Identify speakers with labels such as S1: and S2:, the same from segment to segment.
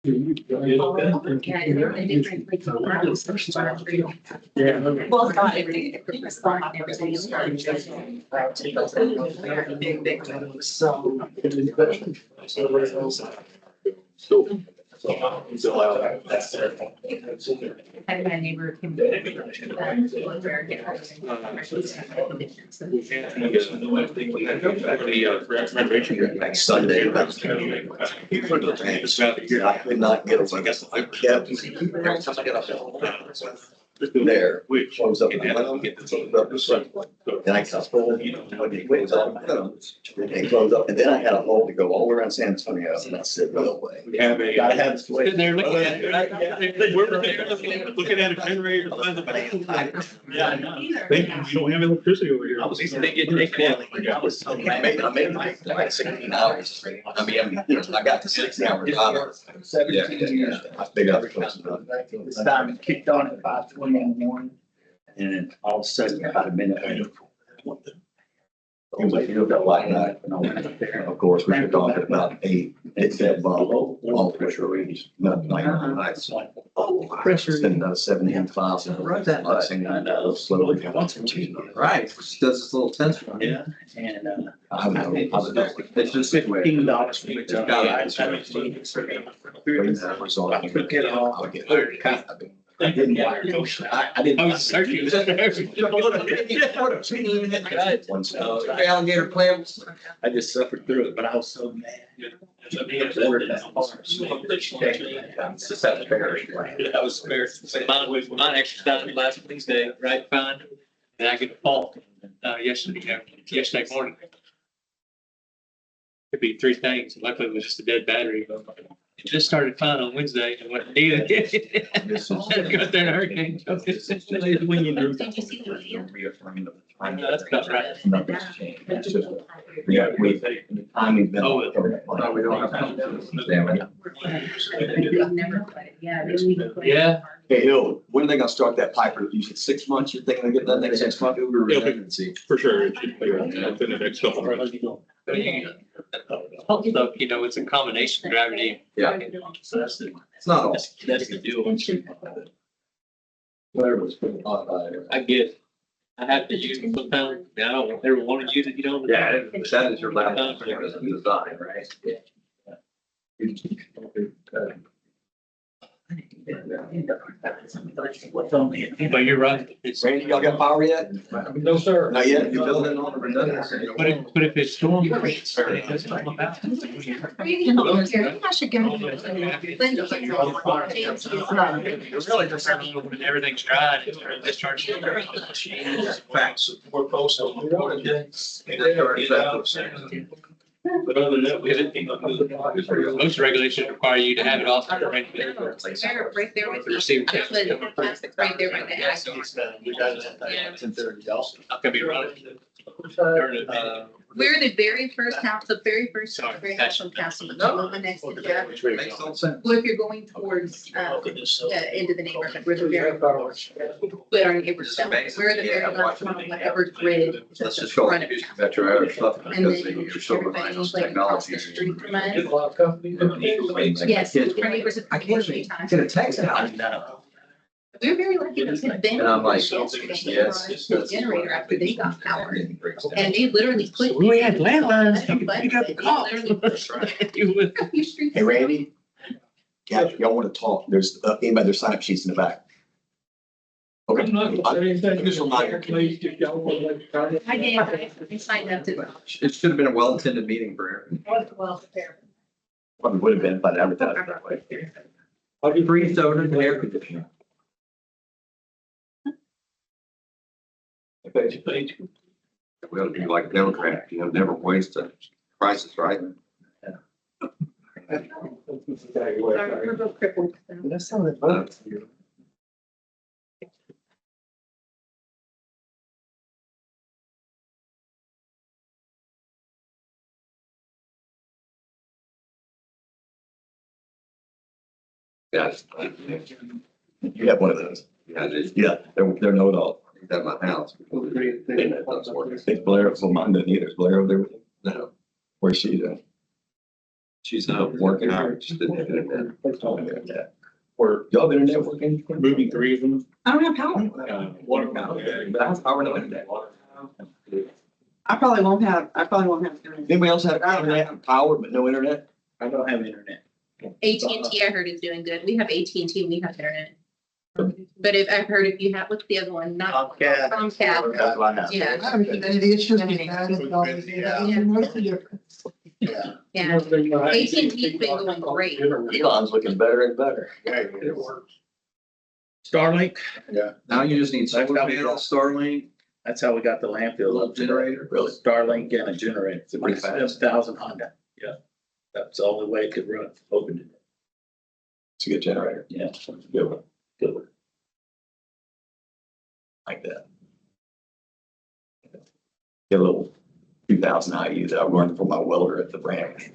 S1: Yeah, they're in different places.
S2: Yeah.
S1: Well, not everything. Everything is starting. Had my neighbor came.
S3: Next Sunday. I could not get away. I kept, every time I get up there, close up. And I got pulled, close up, and close up. And then I had a hole to go all around San Antonio. And I said, no way. Gotta have this way.
S2: They're looking at it. We're looking at a generator. Yeah, I know.
S4: Thank you. You don't have electricity over here.
S3: I was, they get taken. I made like 16 hours. I mean, I got to 6 hours. Yeah. I figured I was close enough.
S5: This time it kicked on at 5:20 in the morning, and then all of a sudden, about a minute later.
S3: It was a little white night.
S5: And I went up there.
S3: Of course, we were talking about eight. It said, all pressure reads, not like,
S5: It's like,
S3: pressure. It's another 17,000.
S6: Right, that much.
S3: I know, slowly.
S6: Right, does this little test run.
S5: yeah, and,
S3: I would know.
S6: It's just
S5: $15 for me.
S3: I
S5: took it off.
S3: I would get.
S5: I didn't wire it. I didn't.
S2: I was searching.
S3: One step.
S6: Alligator clams.
S5: I just suffered through it, but I was so mad.
S2: That was fair. Mine actually died last Wednesday, right, fine. And I get a fault, yesterday morning. Could be three things. Luckily it was just a dead battery. It just started fine on Wednesday and went needed. Got there in a hurricane.
S1: Did you see the video?
S2: I know, that's about right.
S3: Nothing's changed. It's just, yeah, timing's been.
S2: Oh,
S6: we don't have time.
S3: Damn it.
S1: They've never put it, yeah. they need to put it.
S2: Yeah.
S3: Hey, Hill, when are they gonna start that piper? You said 6 months, you're thinking they'll get done next 6 months?
S4: Redundancy, for sure. It should be within the next couple of months.
S2: Also, it's a combination of gravity.
S6: Yeah.
S2: So that's the
S6: not all.
S2: That's the deal.
S3: Whatever was put on,
S2: I get it. I have to use it sometimes. I don't ever want to use it,
S6: Yeah, that is your laptop design, right?
S2: But you're right. It's,
S3: Randy, y'all got power yet?
S6: No, sir.
S3: Not yet?
S6: You're building on the redundancy.
S2: but if it's storm, it doesn't come about.
S1: I should go.
S2: Really just when everything's dry, it's discharged.
S6: Facts. We're posted.
S4: But other than that, we had.
S2: Most regulations require you to have it off.
S1: They're right there with the, plastic right there with the access.
S2: Not gonna be running.
S1: We're the very first house, the very first
S2: Sorry.
S1: house on Castle, the one next to the,
S6: Makes no sense.
S1: well, if you're going towards, into the neighborhood, we're the very, but our neighbors don't. We're the very last one on the ever grid.
S6: Let's just go
S1: Front of
S6: into
S1: town.
S6: Metro Area stuff
S1: And
S6: because
S1: then
S6: you're so behind on
S1: everybody's like across
S6: technology.
S1: the street from us.
S6: Yes.
S1: Yes, our neighbors have.
S6: I can't get a text out.
S1: We're very lucky to have been.
S6: And I'm like,
S1: yes. The generator after they got power. And they literally put.
S2: We had landlines.
S1: You
S2: got the call.
S3: Hey, Randy? Yeah, y'all wanna talk? There's, anybody, there's sign up sheets in the back. Okay. Just remind you.
S1: I did, I signed up to.
S6: It should have been a well-attended meeting for Aaron.
S1: Well prepared.
S3: Probably would have been, but advertised that way.
S6: I'll be free soda and air conditioning. We ought to be like Democrats, never waste a crisis, right?
S1: We're both crippled. so.
S6: Yes.
S3: You have one of those.
S6: Yeah, it's
S3: Yeah, they're know-it-all.
S6: at my house.
S3: It's Blair, well, mine doesn't either. Is Blair over there with you?
S6: No.
S3: Where's she then?
S6: She's working out, just didn't have internet.
S4: We're
S3: Y'all have internet working?
S4: moving 3 of them.
S1: I don't have power.
S4: One
S3: But I have power no internet.
S1: I probably won't have internet.
S3: Anybody else have internet and power but no internet?
S5: I don't have internet.
S1: AT&T, I heard is doing good. We have AT&T, we have internet. But if I've heard if you have, what's the other one? Not
S5: Comcast.
S1: Comcast.
S3: That's what I have.
S1: Yeah.
S7: I mean, it's just most difference.
S5: Yeah.
S1: Yeah. AT&T's been going great.
S3: Elon's looking better and better.
S4: It works.
S5: Starlink,
S6: Now you just need
S5: That's
S6: solar
S5: how we
S6: panels, Starlink,
S5: that's how we got the landfill.
S6: little generator.
S3: Really?
S5: Starlink and a generator. It's
S6: Pretty
S5: about
S6: fast.
S5: 7,000 Honda. Yeah. That's the only way it could run. Opened it.
S3: It's a good generator.
S5: Yeah.
S3: Good one.
S5: Good one.
S3: Like that. Get a little 2000 IU that I run for my welder at the branch.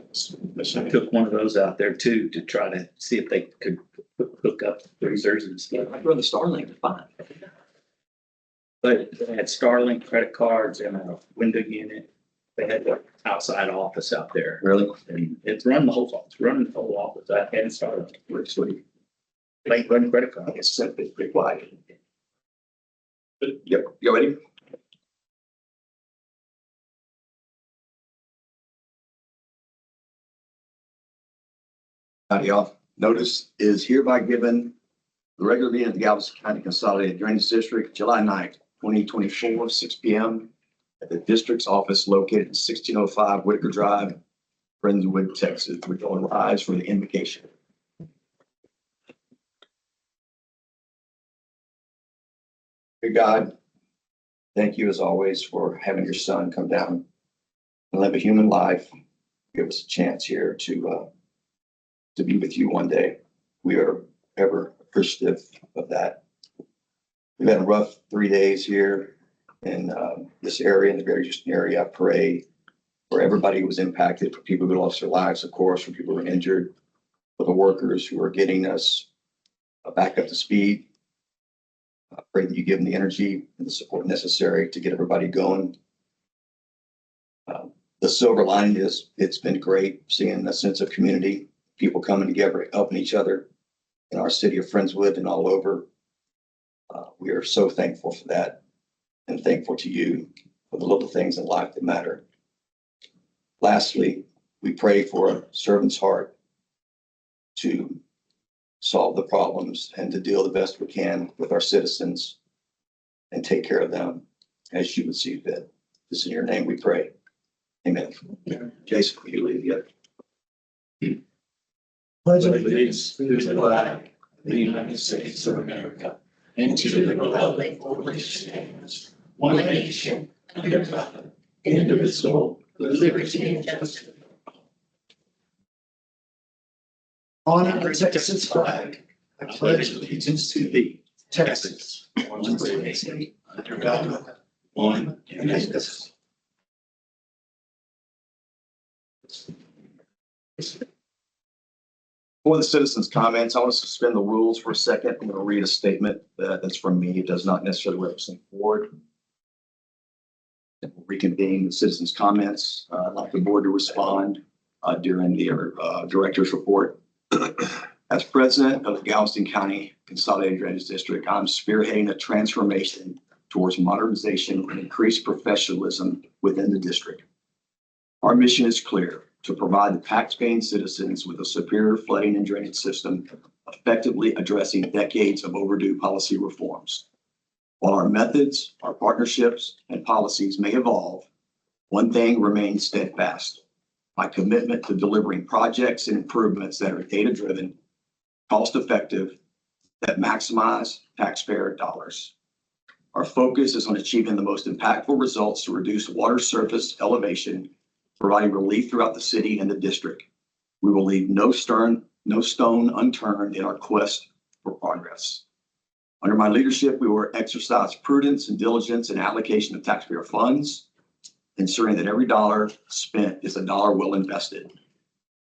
S5: I took one of those out there too to try to see if they could hook up freezers and stuff.
S3: I run the Starlink to fine.
S5: But they had Starlink credit cards and a window unit. They had an outside office out there.
S3: Really?
S5: And it's running the whole, it's running the whole office. I had Starlink.
S3: Pretty sweet.
S5: Bank run credit
S3: I
S5: card.
S3: guess it's pretty wide. Yep, you ready? Howdy y'all. Notice is hereby given the regular meeting of the Galveston County Consolidated Drainage District, July 9th, 2024, 6 p.m. at the district's office located at 1605 Whitaker Drive, Friendswood, Texas. We're going rise for the invocation. Dear God, thank you as always for having your son come down and live a human life. Give us a chance here to be with you one day. We are ever appreciative of that. We've had a rough 3 days here in this area, in the Greater Houston area. I pray for everybody who was impacted, for people who lost their lives, of course, for people who were injured, for the workers who are getting us back up to speed. I pray that you give them the energy and the support necessary to get everybody going. The silver lining is it's been great seeing a sense of community, people coming together, helping each other in our city of Friendswood and all over. We are so thankful for that and thankful to you for the little things in life that matter. Lastly, we pray for a servant's heart to solve the problems and to deal the best we can with our citizens and take care of them as you would see fit. This is in your name we pray. Amen. Jason, will you lead the other?
S7: Pledge of
S5: allegiance to the flag of the United States of America and to the republic for which it stands, one nation, under God, indivisible, with liberty and justice.
S7: honor the Texas flag. I pledge allegiance to thee, Texas, one great state, under God, one indivisible.
S3: For the citizens' comments, I want to suspend the rules for a second. I'm going to read a statement that's from me. It does not necessarily represent the board. And we'll reconvene the citizens' comments. I'd like the board to respond during the director's report. As president of the Galveston County Consolidated Drainage District, I'm spearheading a transformation towards modernization and increased professionalism within the district. Our mission is clear: to provide the taxpaying citizens with a superior flooding and drainage system, effectively addressing decades of overdue policy reforms. While our methods, our partnerships, and policies may evolve, one thing remains steadfast: my commitment to delivering projects and improvements that are data-driven, cost-effective, that maximize taxpayer dollars. Our focus is on achieving the most impactful results to reduce water surface elevation, providing relief throughout the city and the district. We will leave no stone unturned in our quest for progress. Under my leadership, we will exercise prudence and diligence in allocation of taxpayer funds, ensuring that every dollar spent is a dollar well invested.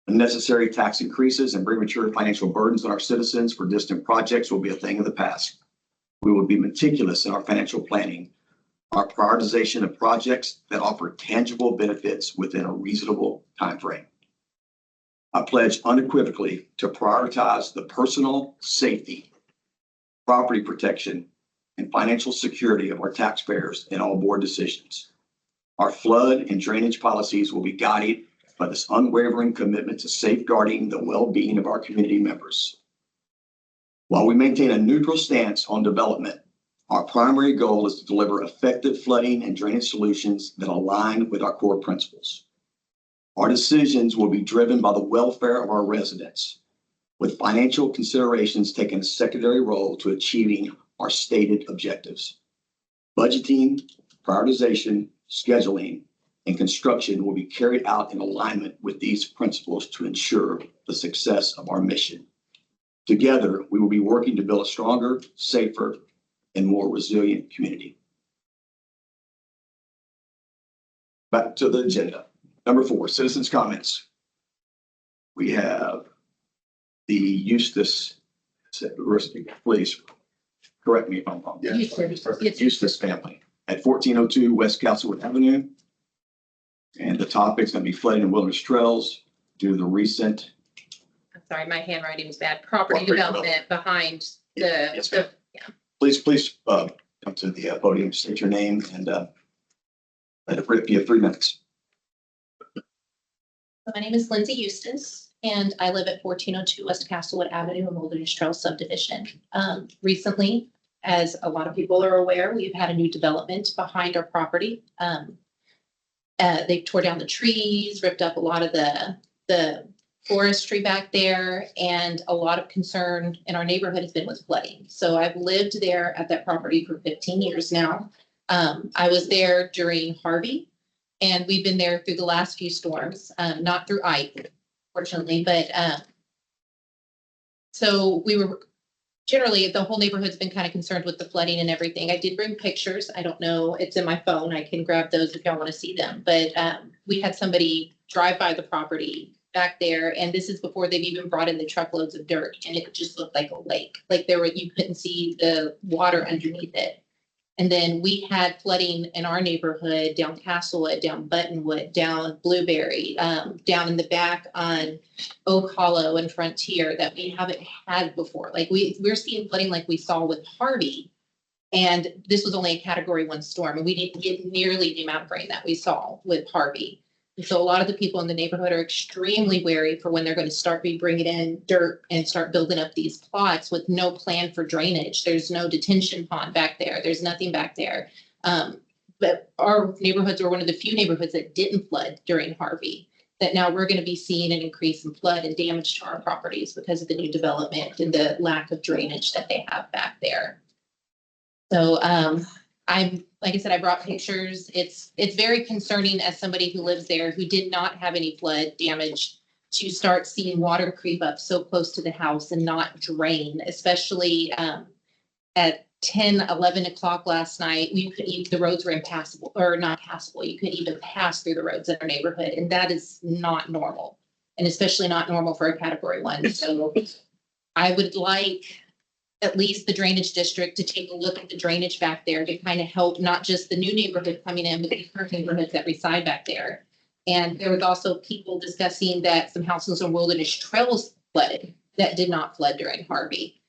S3: Unnecessary tax increases and premature financial burdens on our citizens for distant projects will be a thing of the past. We will be meticulous in our financial planning, our prioritization of projects that offer tangible benefits within a reasonable timeframe. I pledge unequivocally to prioritize the personal safety, property protection, and financial security of our taxpayers in all board decisions. Our flood and drainage policies will be guided by this unwavering commitment to safeguarding the well-being of our community members. While we maintain a neutral stance on development, our primary goal is to deliver effective flooding and drainage solutions that align with our core principles. Our decisions will be driven by the welfare of our residents, with financial considerations taking a secondary role to achieving our stated objectives. Budgeting, prioritization, scheduling, and construction will be carried out in alignment with these principles to ensure the success of our mission. Together, we will be working to build a stronger, safer, and more resilient community. Back to the agenda. Number 4, citizens' comments. We have the Eustace, please correct me if I'm wrong.
S7: Yeah.
S3: Eustace family at 1402 West Castlewood Avenue. And the topic's going to be flooding and wilderness trails due to the recent.
S1: I'm sorry, my handwriting was bad. Property
S3: Property
S1: development behind the,
S3: Yes, ma'am. Please come to the podium, state your name, and let it be 3 minutes.
S8: My name is Lindsay Eustace, and I live at 1402 West Castlewood Avenue in Wilderness Trail subdivision. Recently, as a lot of people are aware, we've had a new development behind our property. They tore down the trees, ripped up a lot of the forestry back there, and a lot of concern in our neighborhood has been with flooding. So I've lived there at that property for 15 years now. I was there during Harvey, and we've been there through the last few storms, not through Ike, fortunately, but so we were generally, the whole neighborhood's been kind of concerned with the flooding and everything. I did bring pictures. I don't know, it's in my phone. I can grab those if y'all want to see them. But we had somebody drive by the property back there, and this is before they've even brought in the truckloads of dirt, and it just looked like a lake. Like you couldn't see the water underneath it. And then we had flooding in our neighborhood, down Castlewood, down Buttonwood, down Blueberry, down in the back on Oak Hollow and Frontier that we haven't had before. Like we're seeing flooding like we saw with Harvey. And this was only a Category 1 storm, and we didn't get nearly the amount of rain that we saw with Harvey. And so a lot of the people in the neighborhood are extremely wary for when they're going to start bringing in dirt and start building up these plots with no plan for drainage. There's no detention pond back there. There's nothing back there. But our neighborhoods were one of the few neighborhoods that didn't flood during Harvey, that now we're going to be seeing an increase in flood and damage to our properties because of the new development and the lack of drainage that they have back there. So like I said, I brought pictures. It's very concerning as somebody who lives there who did not have any flood damage to start seeing water creep up so close to the house and not drain, especially at 10, 11 o'clock last night. The roads were impassable, or not passable. You couldn't even pass through the roads in our neighborhood, and that is not normal, and especially not normal for a Category 1. So I would like at least the drainage district to take a look at the drainage back there to kind of help not just the new neighborhood coming in, but the current neighborhoods that reside back there. And there was also people discussing that some houses on Wilderness Trails flooded that did not flood during Harvey.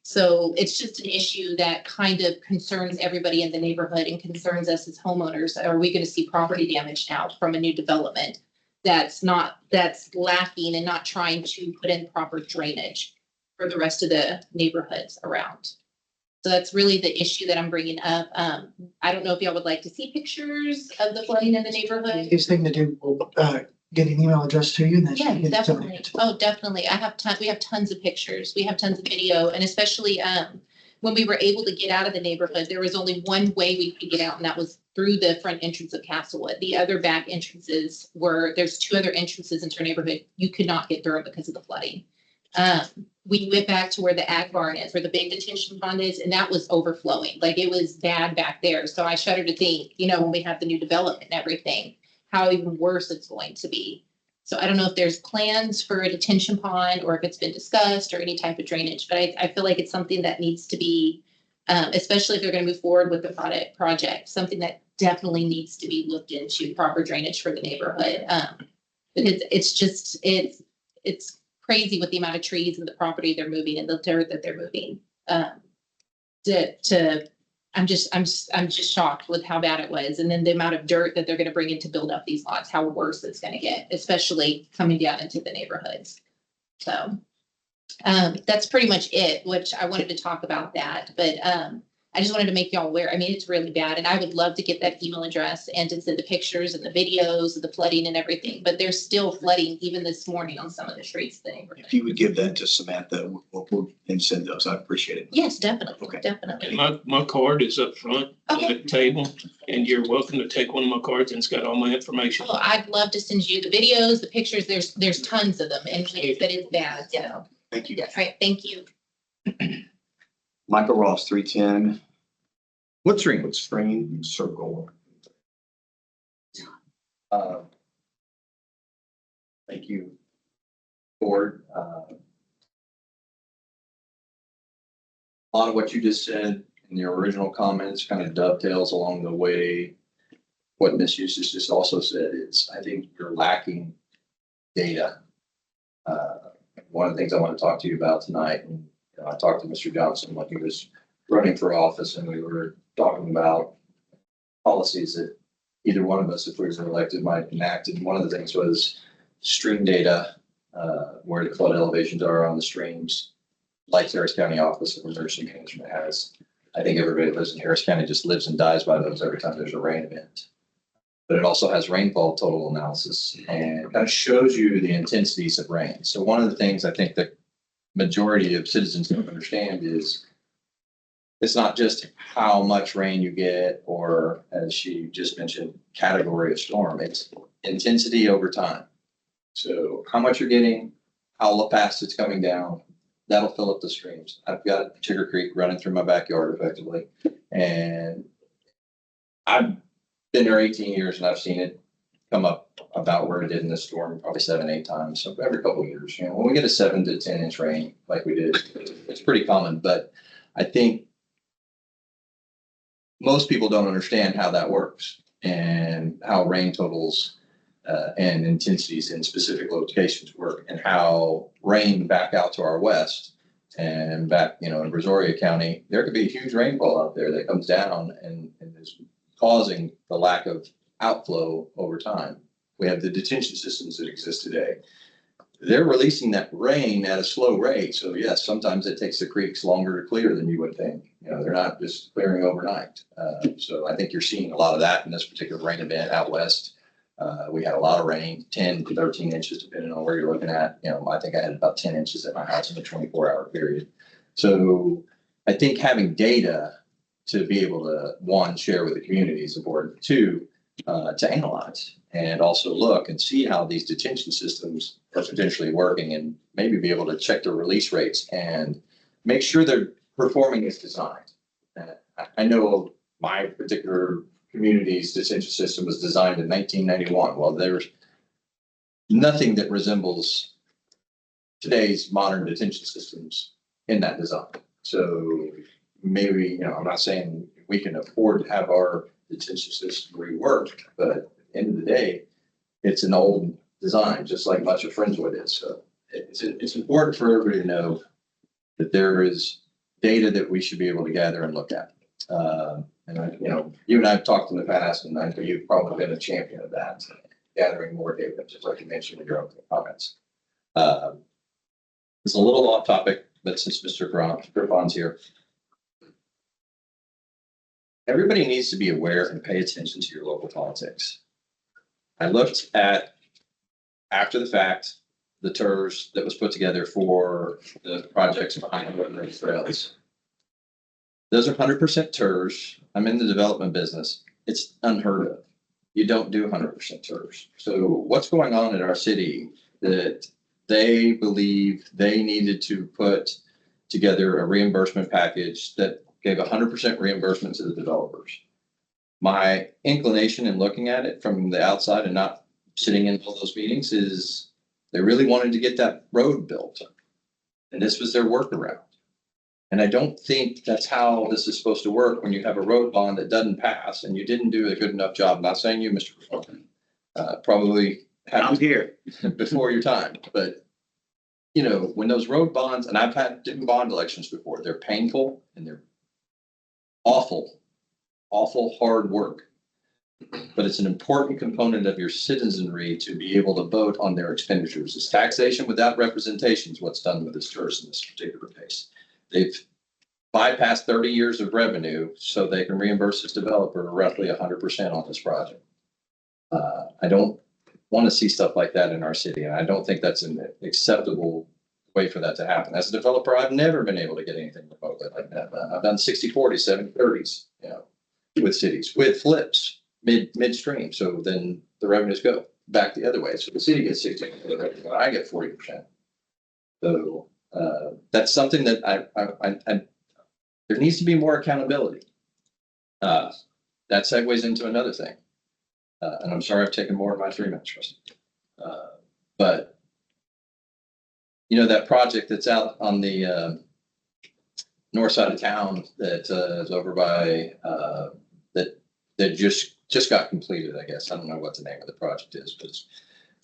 S8: So it's just an issue that kind of concerns everybody in the neighborhood and concerns us as homeowners. Are we going to see property damage now from a new development that's lacking and not trying to put in proper drainage for the rest of the neighborhoods around? So that's really the issue that I'm bringing up. I don't know if y'all would like to see pictures of the flooding in the neighborhood.
S7: Easiest thing to do, we'll get an email address to you and then.
S8: Yeah,
S7: you can
S8: definitely.
S7: donate it.
S8: Oh, definitely. We have tons of pictures. We have tons of video, and especially when we were able to get out of the neighborhood, there was only one way we could get out, and that was through the front entrance of Castlewood. The other back entrances there's 2 other entrances into our neighborhood. You could not get through them because of the flooding. We went back to where the ag barn is, where the big detention pond is, and that was overflowing. Like it was bad back there. So I shudder to think, when we have the new development and everything, how even worse it's going to be. So I don't know if there's plans for a detention pond or if it's been discussed or any type of drainage, but I feel like it's something that needs to be, especially if they're going to move forward with the project, something that definitely needs to be looked into, proper drainage for the neighborhood. Because it's it's crazy with the amount of trees and the property they're moving and the dirt that they're moving. I'm just shocked with how bad it was. And then the amount of dirt that they're gonna bring in to build up these lots, how worse it's gonna get, especially coming down into the neighborhoods. So, that's pretty much it, which I wanted to talk about that, but, I just wanted to make y'all aware. I mean, it's really bad, and I would love to get that email address and to send the pictures and the videos of the flooding and everything, but there's still flooding even this morning on some of the streets in the neighborhood.
S3: If you would give that to Samantha, and send those, I appreciate it.
S8: Yes, definitely,
S3: Okay.
S8: definitely.
S4: My card is up front on
S8: Okay.
S4: the table, and you're welcome to take one of my cards, and it's got all my information.
S8: Oh, I'd love to send you the videos, the pictures. There's tons of them, and like I said, it's bad, so.
S3: Thank you.
S8: All right, thank you.
S3: Michael Ross, 310
S6: What's ring?
S3: Spring Circle.
S9: Thank you, board. A lot of what you just said in your original comments kind of dovetails along the way. What Ms. Eustace just also said is, I think you're lacking data. One of the things I want to talk to you about tonight, and I talked to Mr. Johnson when he was running for office, and we were talking about policies that either one of us, if we were elected, might enact. And one of the things was stream data, where the flood elevations are on the streams, like Harris County Office of Emergency Management has. I think everybody that lives in Harris County just lives and dies by those every time there's a rain event. But it also has rainfall total analysis and kind of shows you the intensities of rain. So one of the things I think that majority of citizens don't understand is it's not just how much rain you get, or as she just mentioned, category of storm, it's intensity over time. So how much you're getting, how fast it's coming down, that'll fill up the streams. I've got Sugar Creek running through my backyard effectively. And I've been there 18 years and I've seen it come up about where it did in this storm, probably 7-8 times. So every couple of years, when we get a 7 to 10 inch rain like we did, it's pretty common. But I think most people don't understand how that works and how rain totals and intensities in specific locations work, and how rain back out to our west and back, in Brazoria County, there could be a huge rainfall out there that comes down and is causing the lack of outflow over time. We have the detention systems that exist today. They're releasing that rain at a slow rate. So yes, sometimes it takes the creeks longer to clear than you would think. They're not just clearing overnight. So I think you're seeing a lot of that in this particular rain event out west. We had a lot of rain, 10 to 13 inches, depending on where you're looking at. I think I had about 10 inches at my house in a 24-hour period. So I think having data to be able to, one, share with the community is important, two, to analyze and also look and see how these detention systems are potentially working, and maybe be able to check their release rates and make sure they're performing as designed. I know my particular community's detention system was designed in 1991. Well, there's nothing that resembles today's modern detention systems in that design. So maybe, I'm not saying we can afford to have our detention system reworked, but at the end of the day, it's an old design, just like much of Friendswood is. So it's important for everybody to know that there is data that we should be able to gather and look at. You and I have talked in the past, and I know you've probably been a champion of that, gathering more data, just like you mentioned in your opening comments. It's a little off topic, but since Mr. Griffon's here, everybody needs to be aware and pay attention to your local politics. I looked at, after the fact, the TERS that was put together for the projects behind the trails. Those are 100% TERS. I'm in the development business. It's unheard of. You don't do 100% TERS. So what's going on in our city that they believe they needed to put together a reimbursement package that gave 100% reimbursement to the developers? My inclination in looking at it from the outside and not sitting in all those meetings is they really wanted to get that road built. And this was their workaround. And I don't think that's how this is supposed to work when you have a road bond that doesn't pass and you didn't do a good enough job. I'm not saying you, Mr. Performan, probably
S3: I'm here.
S9: before your time, but you know, when those road bonds, and I've had different bond elections before, they're painful and they're awful, awful hard work. But it's an important component of your citizenry to be able to vote on their expenditures. It's taxation without representation is what's done with this tourist in this particular case. They've bypassed 30 years of revenue so they can reimburse this developer roughly 100% on this project. I don't want to see stuff like that in our city, and I don't think that's an acceptable way for that to happen. As a developer, I've never been able to get anything remotely like that. I've done 60-40, 70-30s, you know, with cities, with flips midstream. So then the revenues go back the other way. So the city gets 60%, I get 40%. So that's something that I there needs to be more accountability. That segues into another thing. And I'm sorry I've taken more of my 3 minutes, Rusty. But, you know, that project that's out on the north side of town that is over by, that just got completed, I guess. I don't know what the name of the project is, but it's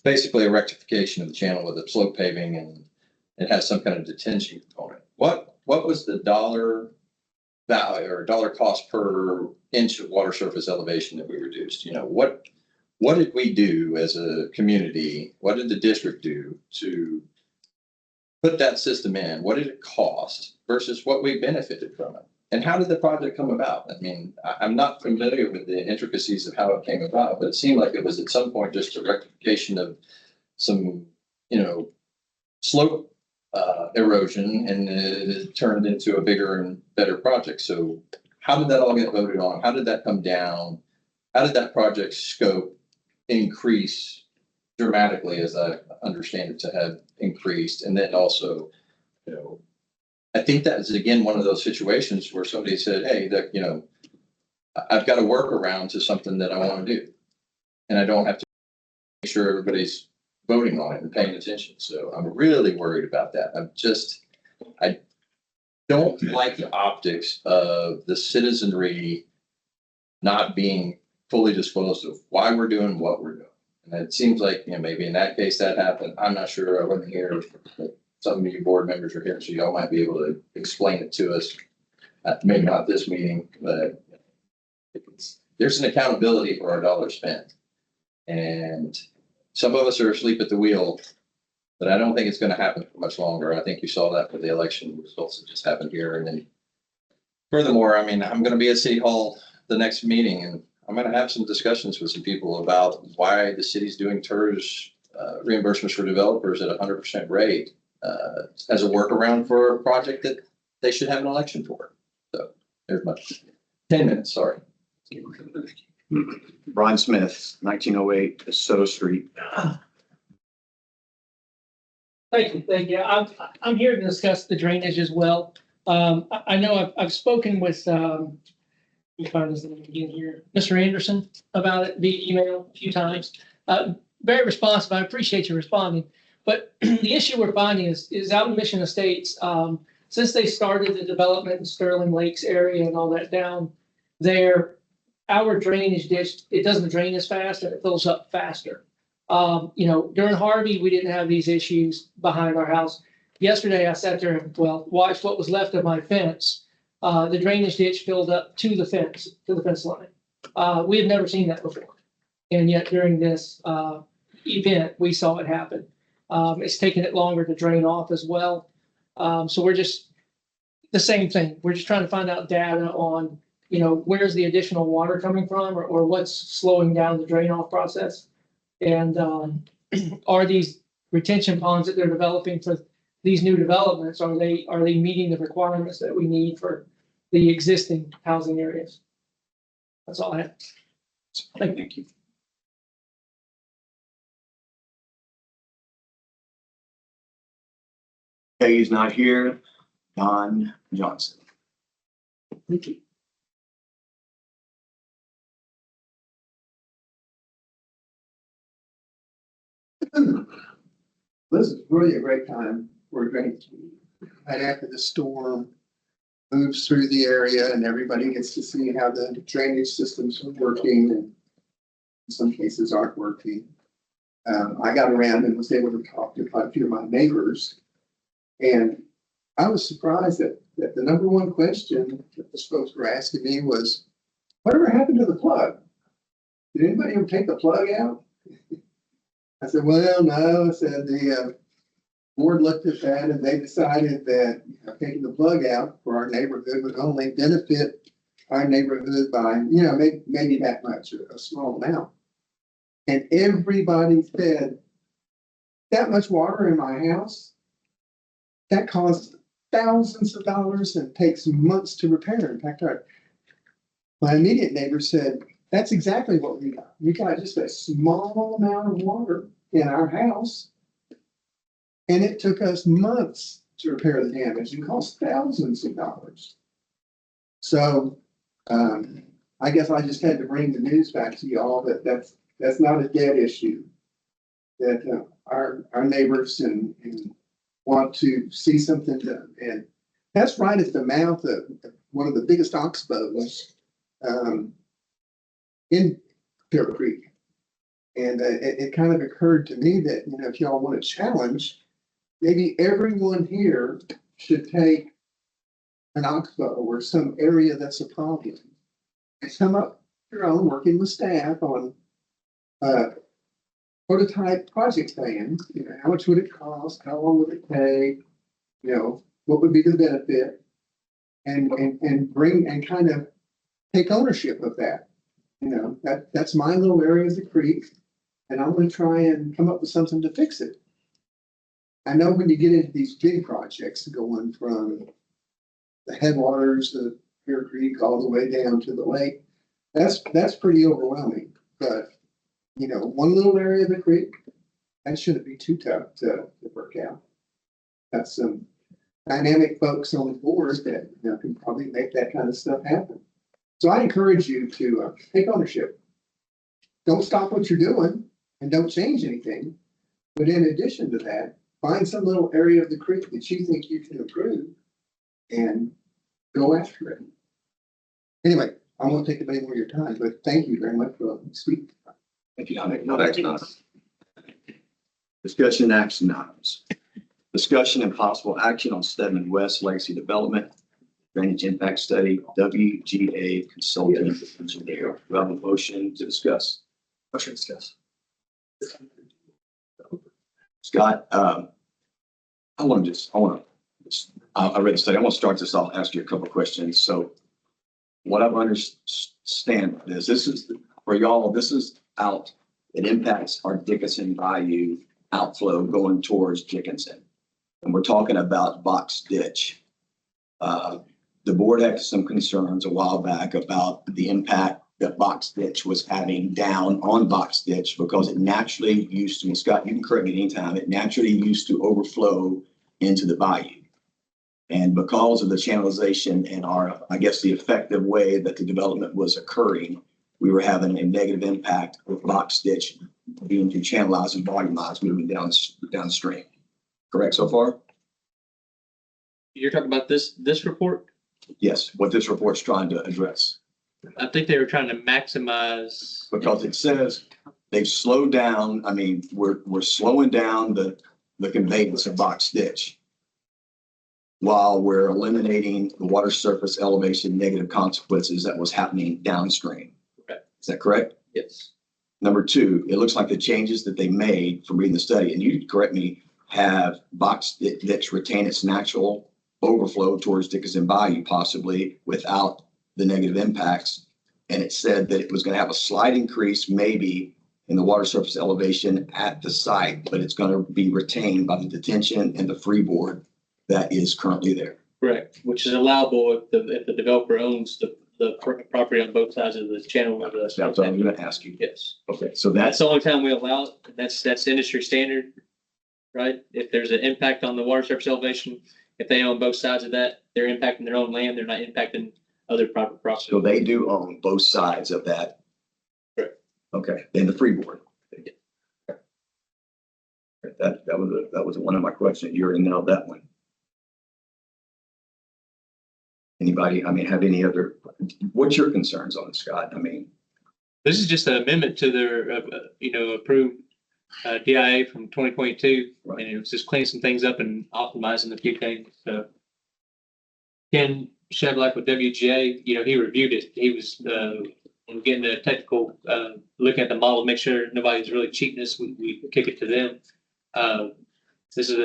S9: basically a rectification of the channel with a slope paving, and it has some kind of detention component. What was the dollar value or dollar cost per inch of water surface elevation that we reduced? You know, what did we do as a community? What did the district do to put that system in? What did it cost versus what we benefited from it? And how did the project come about? I mean, I'm not familiar with the intricacies of how it came about, but it seemed like it was at some point just a rectification of some, you know, slope erosion, and it turned into a bigger and better project. So how did that all get voted on? How did that come down? How did that project scope increase dramatically, as I understand it to have increased? And then also, you know, I think that is again one of those situations where somebody said, hey, that, you know, I've got a workaround to something that I want to do, and I don't have to make sure everybody's voting on it and paying attention. So I'm really worried about that. I don't like the optics of the citizenry not being fully disclosed of why we're doing what we're doing. And it seems like, you know, maybe in that case that happened. I'm not sure. I wasn't here. Some of you board members are here, so y'all might be able to explain it to us. Maybe not this meeting, but there's an accountability for our dollars spent. And some of us are asleep at the wheel, but I don't think it's going to happen for much longer. I think you saw that with the election results that just happened here. And then furthermore, I mean, I'm going to be at City Hall the next meeting, and I'm going to have some discussions with some people about why the city's doing TERS reimbursements for developers at 100% rate as a workaround for a project that they should have an election for. So there's my 10 minutes, sorry.
S3: Brian Smith, 1908 DeSoto Street.
S10: Thank you. I'm here to discuss the drainage as well. I know I've spoken with, let me find his name again here, Mr. Anderson, about it via email a few times. Very responsive. I appreciate you responding. But the issue we're finding is out in Mission Estates, since they started the development in Sterling Lakes area and all that down there, our drainage ditch, it doesn't drain as fast and it fills up faster. You know, during Harvey, we didn't have these issues behind our house. Yesterday, I sat there and, well, watched what was left of my fence. The drainage ditch filled up to the fence line. We had never seen that before. And yet during this event, we saw it happen. It's taken it longer to drain off as well. So we're just the same thing. We're just trying to find out data on, you know, where's the additional water coming from, or what's slowing down the drain off process. And are these retention ponds that they're developing for these new developments, are they meeting the requirements that we need for the existing housing areas? That's all I have. Thank you.
S3: Peggy's not here. Don Johnson.
S10: Thank you.
S11: This is really a great time for a drainage meeting. Right after the storm moves through the area and everybody gets to see how the drainage systems are working and in some cases aren't working. I got around and was able to talk to quite a few of my neighbors And I was surprised that the number one question that the folks were asking me was, whatever happened to the plug? Did anybody ever take the plug out? I said, well, no. I said the board looked at that and they decided that taking the plug out for our neighborhood would only benefit our neighborhood by, maybe that much, a small amount. And everybody said, that much water in my house, that costs thousands of dollars and takes months to repair. In fact, my immediate neighbor said, that's exactly what we got. We got just a small amount of water in our house. And it took us months to repair the damage and cost thousands of dollars. So I guess I just had to bring the news back to y'all that that's not a dead issue. That our neighbors and want to see something done. And that's right at the mouth of one of the biggest oxbows in Bear Creek. And it kind of occurred to me that, if y'all want to challenge, maybe everyone here should take an oxbow or some area that's a problem and come up your own working with staff on prototype project plan. How much would it cost? How long would it take? What would be the benefit? And bring and kind of take ownership of that. That's my little area of the creek, and I'm going to try and come up with something to fix it. I know when you get into these big projects going from the headwaters of Bear Creek all the way down to the lake, that's pretty overwhelming. But one little area of the creek, that shouldn't be too tough to work out. That's some dynamic folks on the board that can probably make that kind of stuff happen. So I encourage you to take ownership. Don't stop what you're doing and don't change anything. But in addition to that, find some little area of the creek that you think you can improve and go after it. Anyway, I won't take any more of your time, but thank you very much for letting me speak.
S3: Thank you, Dominic. No action items. Discussion action items. Discussion and possible action on Stedman West Legacy Development Drainage Impact Study, WGA Consulting Engineer. Do I have a motion to discuss? Motion to discuss. Scott, I read the study. I want to start this off, ask you a couple of questions. So what I understand is this is for y'all, this is out. It impacts our Dickinson Bayou outflow going towards Dickinson. And we're talking about box ditch. The board had some concerns a while back about the impact that box ditch was having down on box ditch because it naturally used to, and Scott, you can correct me anytime, it naturally used to overflow into the bayou. And because of the channelization and I guess the effective way that the development was occurring, we were having a negative impact with box ditch being to channelize and volumize moving downstream. Correct so far?
S2: You're talking about this report?
S3: Yes, what this report's trying to address.
S2: I think they were trying to maximize.
S3: Because it says they've slowed down. I mean, we're slowing down the conveyance of box ditch while we're eliminating the water surface elevation negative consequences that was happening downstream.
S2: Okay.
S3: Is that correct?
S2: Yes.
S3: Number two, it looks like the changes that they made from reading the study, and you correct me, have box ditch retain its natural overflow towards Dickinson Bayou possibly without the negative impacts. And it said that it was going to have a slight increase maybe in the water surface elevation at the site, but it's going to be retained by the detention and the freeboard that is currently there.
S2: Correct, which is allowable if the developer owns the property on both sides of the channel.
S3: That's what I'm going to ask you.
S2: Yes.
S3: Okay, so
S2: That's the only time we allow it. That's industry standard, right? If there's an impact on the water surface elevation, if they own both sides of that, they're impacting their own land. They're not impacting other private property.
S3: So they do own both sides of that.
S2: Correct.
S3: Okay, then the freeboard. That was one of my questions. You already nailed that one. Anybody, have any other, what's your concerns on it, Scott?
S2: This is just an amendment to their, approved DIA from 2022, and it was just cleaning some things up and optimizing a few things. So Ken Shevlak with WGA, he reviewed it. He was getting the technical, looking at the model, make sure nobody's really cheating us. We kick it to them. This is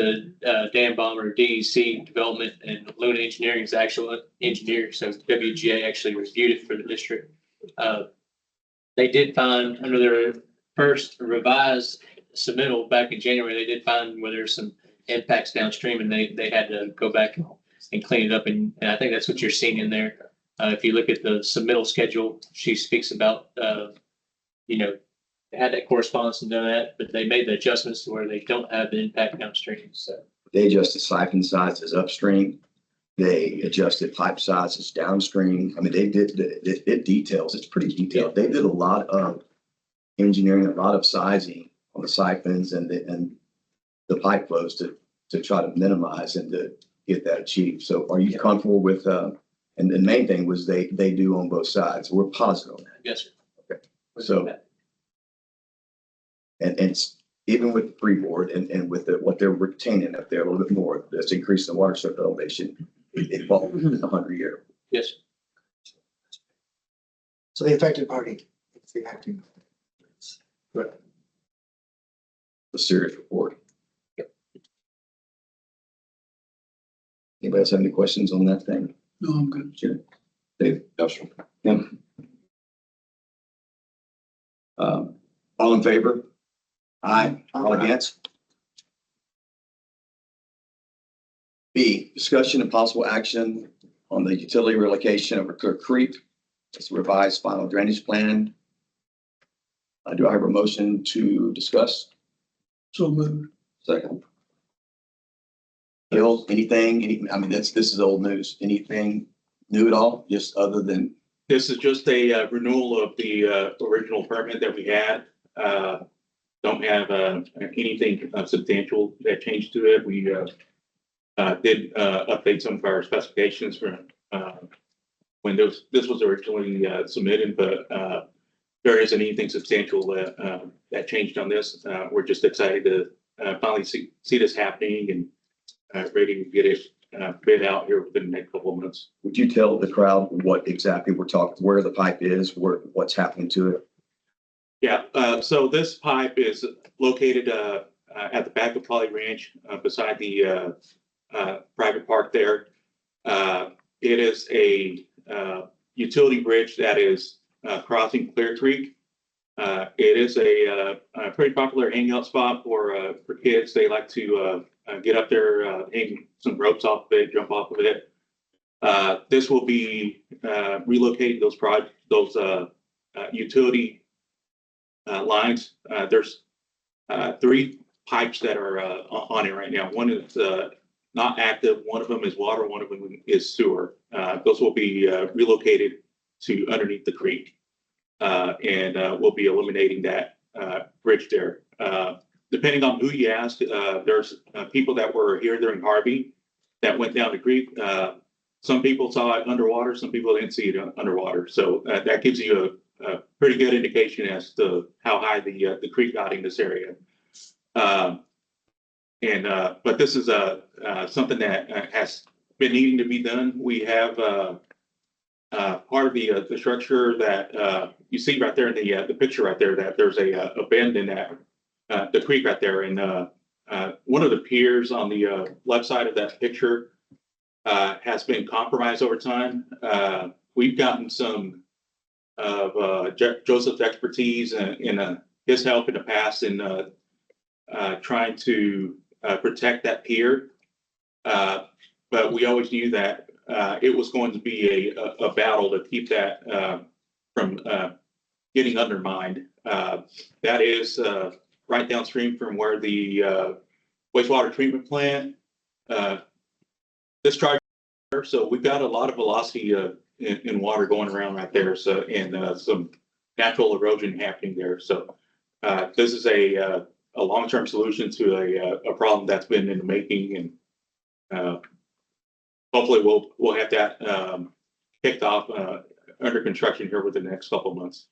S2: a Dan Bomber DEC development, and Luna Engineering is the actual engineer. So WGA actually reviewed it for the district. They did find under their first revised submittal back in January, they did find where there's some impacts downstream, and they had to go back and clean it up. And I think that's what you're seeing in there. If you look at the submittal schedule, she speaks about, they had that correspondence and done that, but they made the adjustments to where they don't have the impact downstream. So
S3: They adjusted siphon sizes upstream. They adjusted pipe sizes downstream. I mean, they did, it details, it's pretty detailed. They did a lot of engineering, a lot of sizing on the siphons and the pipe flows to try to minimize and to get that achieved. So are you comfortable with, and the main thing was they do on both sides. We're positive on that.
S2: yes, sir.
S3: Okay. So, and even with the freeboard and with what they're retaining up there a little bit more, that's increasing the water surface elevation, it falls within the 100-year.
S2: Yes.
S7: So the affected party, it's the acting.
S3: A serious report. Anybody else have any questions on that thing?
S7: No, I'm good.
S3: Sure. Dave?
S6: Industrial.
S3: Tim? All in favor? Aye. All against? B, discussion and possible action on the utility relocation of Cook Creek. It's a revised final drainage plan. Do I have a motion to discuss?
S7: So moved.
S3: Second. Bill, anything, I mean, this is old news. Anything new at all, just other than,
S4: This is just a renewal of the original permit that we had. Don't have anything substantial that changed to it. We did update some of our specifications from when this was originally submitted, but there isn't anything substantial that changed on this. We're just excited to finally see this happening and ready to get it bid out here within the next couple of months.
S3: would you tell the crowd what exactly we're talking, where the pipe is, what's happening to it?
S4: Yeah, so this pipe is located at the back of Polly Ranch, beside the private park there. It is a utility bridge that is crossing Clear Creek. It is a pretty popular hangout spot for kids. They like to get up there, hang some ropes off of it, jump off of it. This will be relocating those utility lines. There's 3 pipes that are on it right now. One is not active. One of them is water. One of them is sewer. Those will be relocated to underneath the creek, and we'll be eliminating that bridge there. Depending on who you ask, there's people that were here during Harvey that went down the creek. Some people saw it underwater. Some people didn't see it underwater. So that gives you a pretty good indication as to how high the creek got in this area. But this is something that has been needing to be done. We have part of the structure that you see right there in the picture right there, that there's a bend in that the creek right there, and one of the piers on the left side of that picture has been compromised over time. We've gotten some of Joseph's expertise and his help in the past in trying to protect that pier, but we always knew that it was going to be a battle to keep that from getting undermined. That is right downstream from where the wastewater treatment plant discharge. So we've got a lot of velocity in water going around right there. So, and some natural erosion happening there. So this is a long-term solution to a problem that's been in the making, and hopefully we'll have that kicked off under construction here within the next couple of months.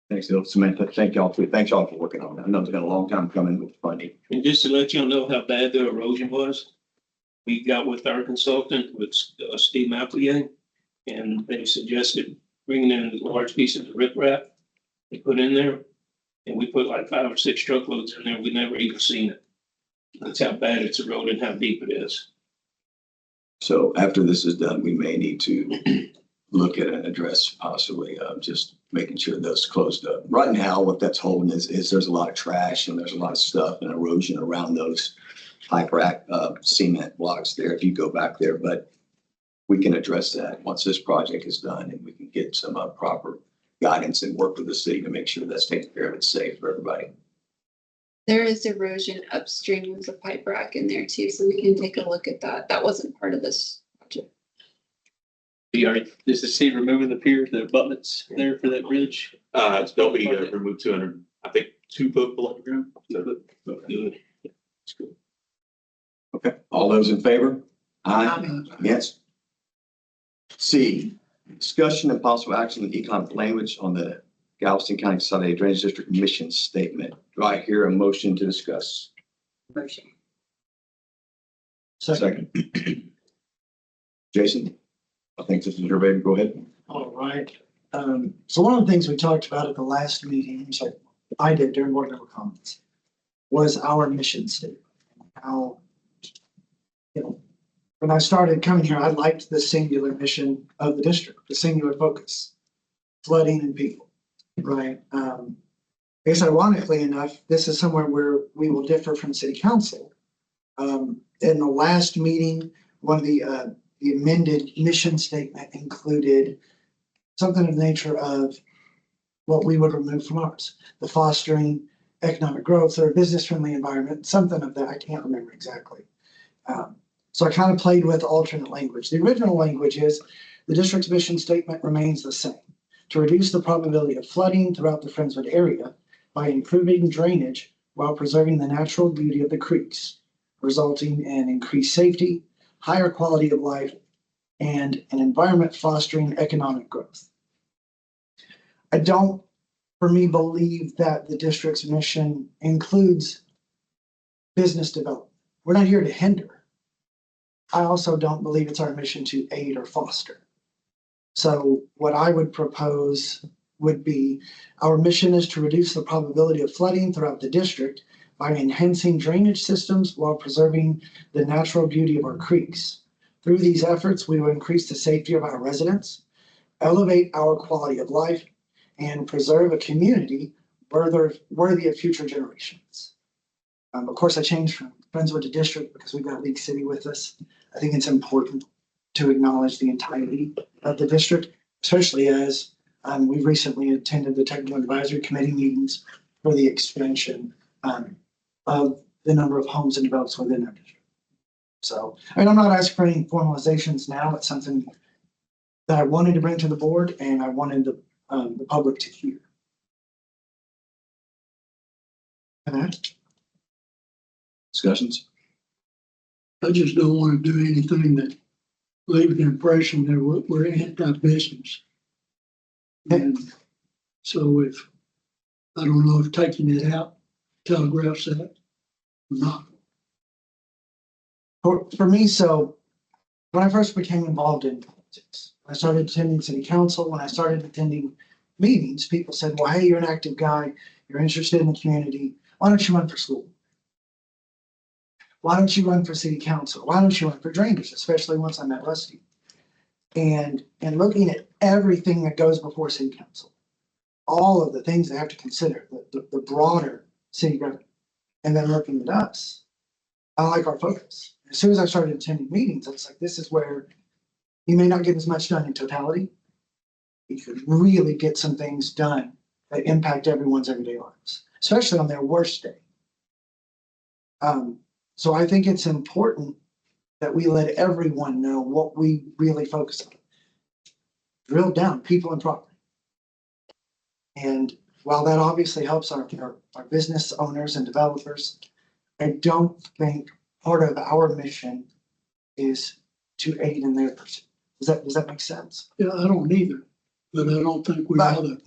S3: Thanks, Samantha. Thank y'all for working on that. I know it's been a long time coming with funding.
S5: And just to let you know how bad the erosion was, we got with our consultant, with Steve Maplier, and they suggested bringing in large pieces of riprap they put in there. And we put like 5 or 6 truckloads in there. We never even seen it. That's how bad it's eroded, how deep it is.
S3: So after this is done, we may need to look at and address possibly just making sure those closed up. Right now, what that's holding is there's a lot of trash and there's a lot of stuff and erosion around those pipe rack cement blocks there if you go back there. But we can address that once this project is done and we can get some proper guidance and work with the city to make sure that's taken care of. It's safe for everybody.
S12: There is erosion upstream of the pipe rack in there too, so we can take a look at that. That wasn't part of this project.
S2: Is the city removing the pier, the abutments there for that bridge?
S4: They'll be removed 200, I think, 2 foot below the ground. So good. It's good.
S3: Okay, all those in favor? Aye. Yes. C, discussion and possible action with economic language on the Galveston County Consolidated Drainage District mission statement. Do I hear a motion to discuss?
S1: Motion.
S3: Second. Jason, I think this is your baby. Go ahead.
S7: All right. So one of the things we talked about at the last meeting, so I did during board member comments, was our mission statement. How, when I started coming here, I liked the singular mission of the district, the singular focus, flooding and people, right? I guess ironically enough, this is somewhere where we will differ from city council. In the last meeting, one of the amended mission statement included something of the nature of what we would remove from ours, the fostering economic growth or business-friendly environment, something of that. I can't remember exactly. So I kind of played with alternate language. The original language is the district's mission statement remains the same: to reduce the probability of flooding throughout the Friendswood area by improving drainage while preserving the natural beauty of the creeks, resulting in increased safety, higher quality of life, and an environment fostering economic growth. I don't, for me, believe that the district's mission includes business development. We're not here to hinder. I also don't believe it's our mission to aid or foster. So what I would propose would be our mission is to reduce the probability of flooding throughout the district by enhancing drainage systems while preserving the natural beauty of our creeks. Through these efforts, we will increase the safety of our residents, elevate our quality of life, and preserve a community worthy of future generations. Of course, I changed from Friendswood to district because we've got League City with us. I think it's important to acknowledge the entirety of the district, especially as we've recently attended the technical advisory committee meetings for the expansion of the number of homes and developments within our district. So, I mean, I'm not asking for any formalizations now. It's something that I wanted to bring to the board and I wanted the public to hear.
S3: Discussions?
S13: I just don't want to do anything that leave the impression that we're anti-business. And so if, I don't know if taking it out telegraphs that or not.
S7: For me, so when I first became involved in politics, I started attending city council. When I started attending meetings, people said, well, hey, you're an active guy. You're interested in the community. Why don't you run for school? Why don't you run for city council? Why don't you run for drainage? Especially once I met Rusty. And looking at everything that goes before city council, all of the things they have to consider, the broader city government, and then looking at us, I like our focus. As soon as I started attending meetings, I was like, this is where you may not get as much done in totality. You could really get some things done that impact everyone's everyday lives, especially on their worst day. So I think it's important that we let everyone know what we really focus on. Drill down people and property. And while that obviously helps our business owners and developers, I don't think part of our mission is to aid in their pursuit. Does that make sense?
S13: Yeah, I don't either, but I don't think we ought to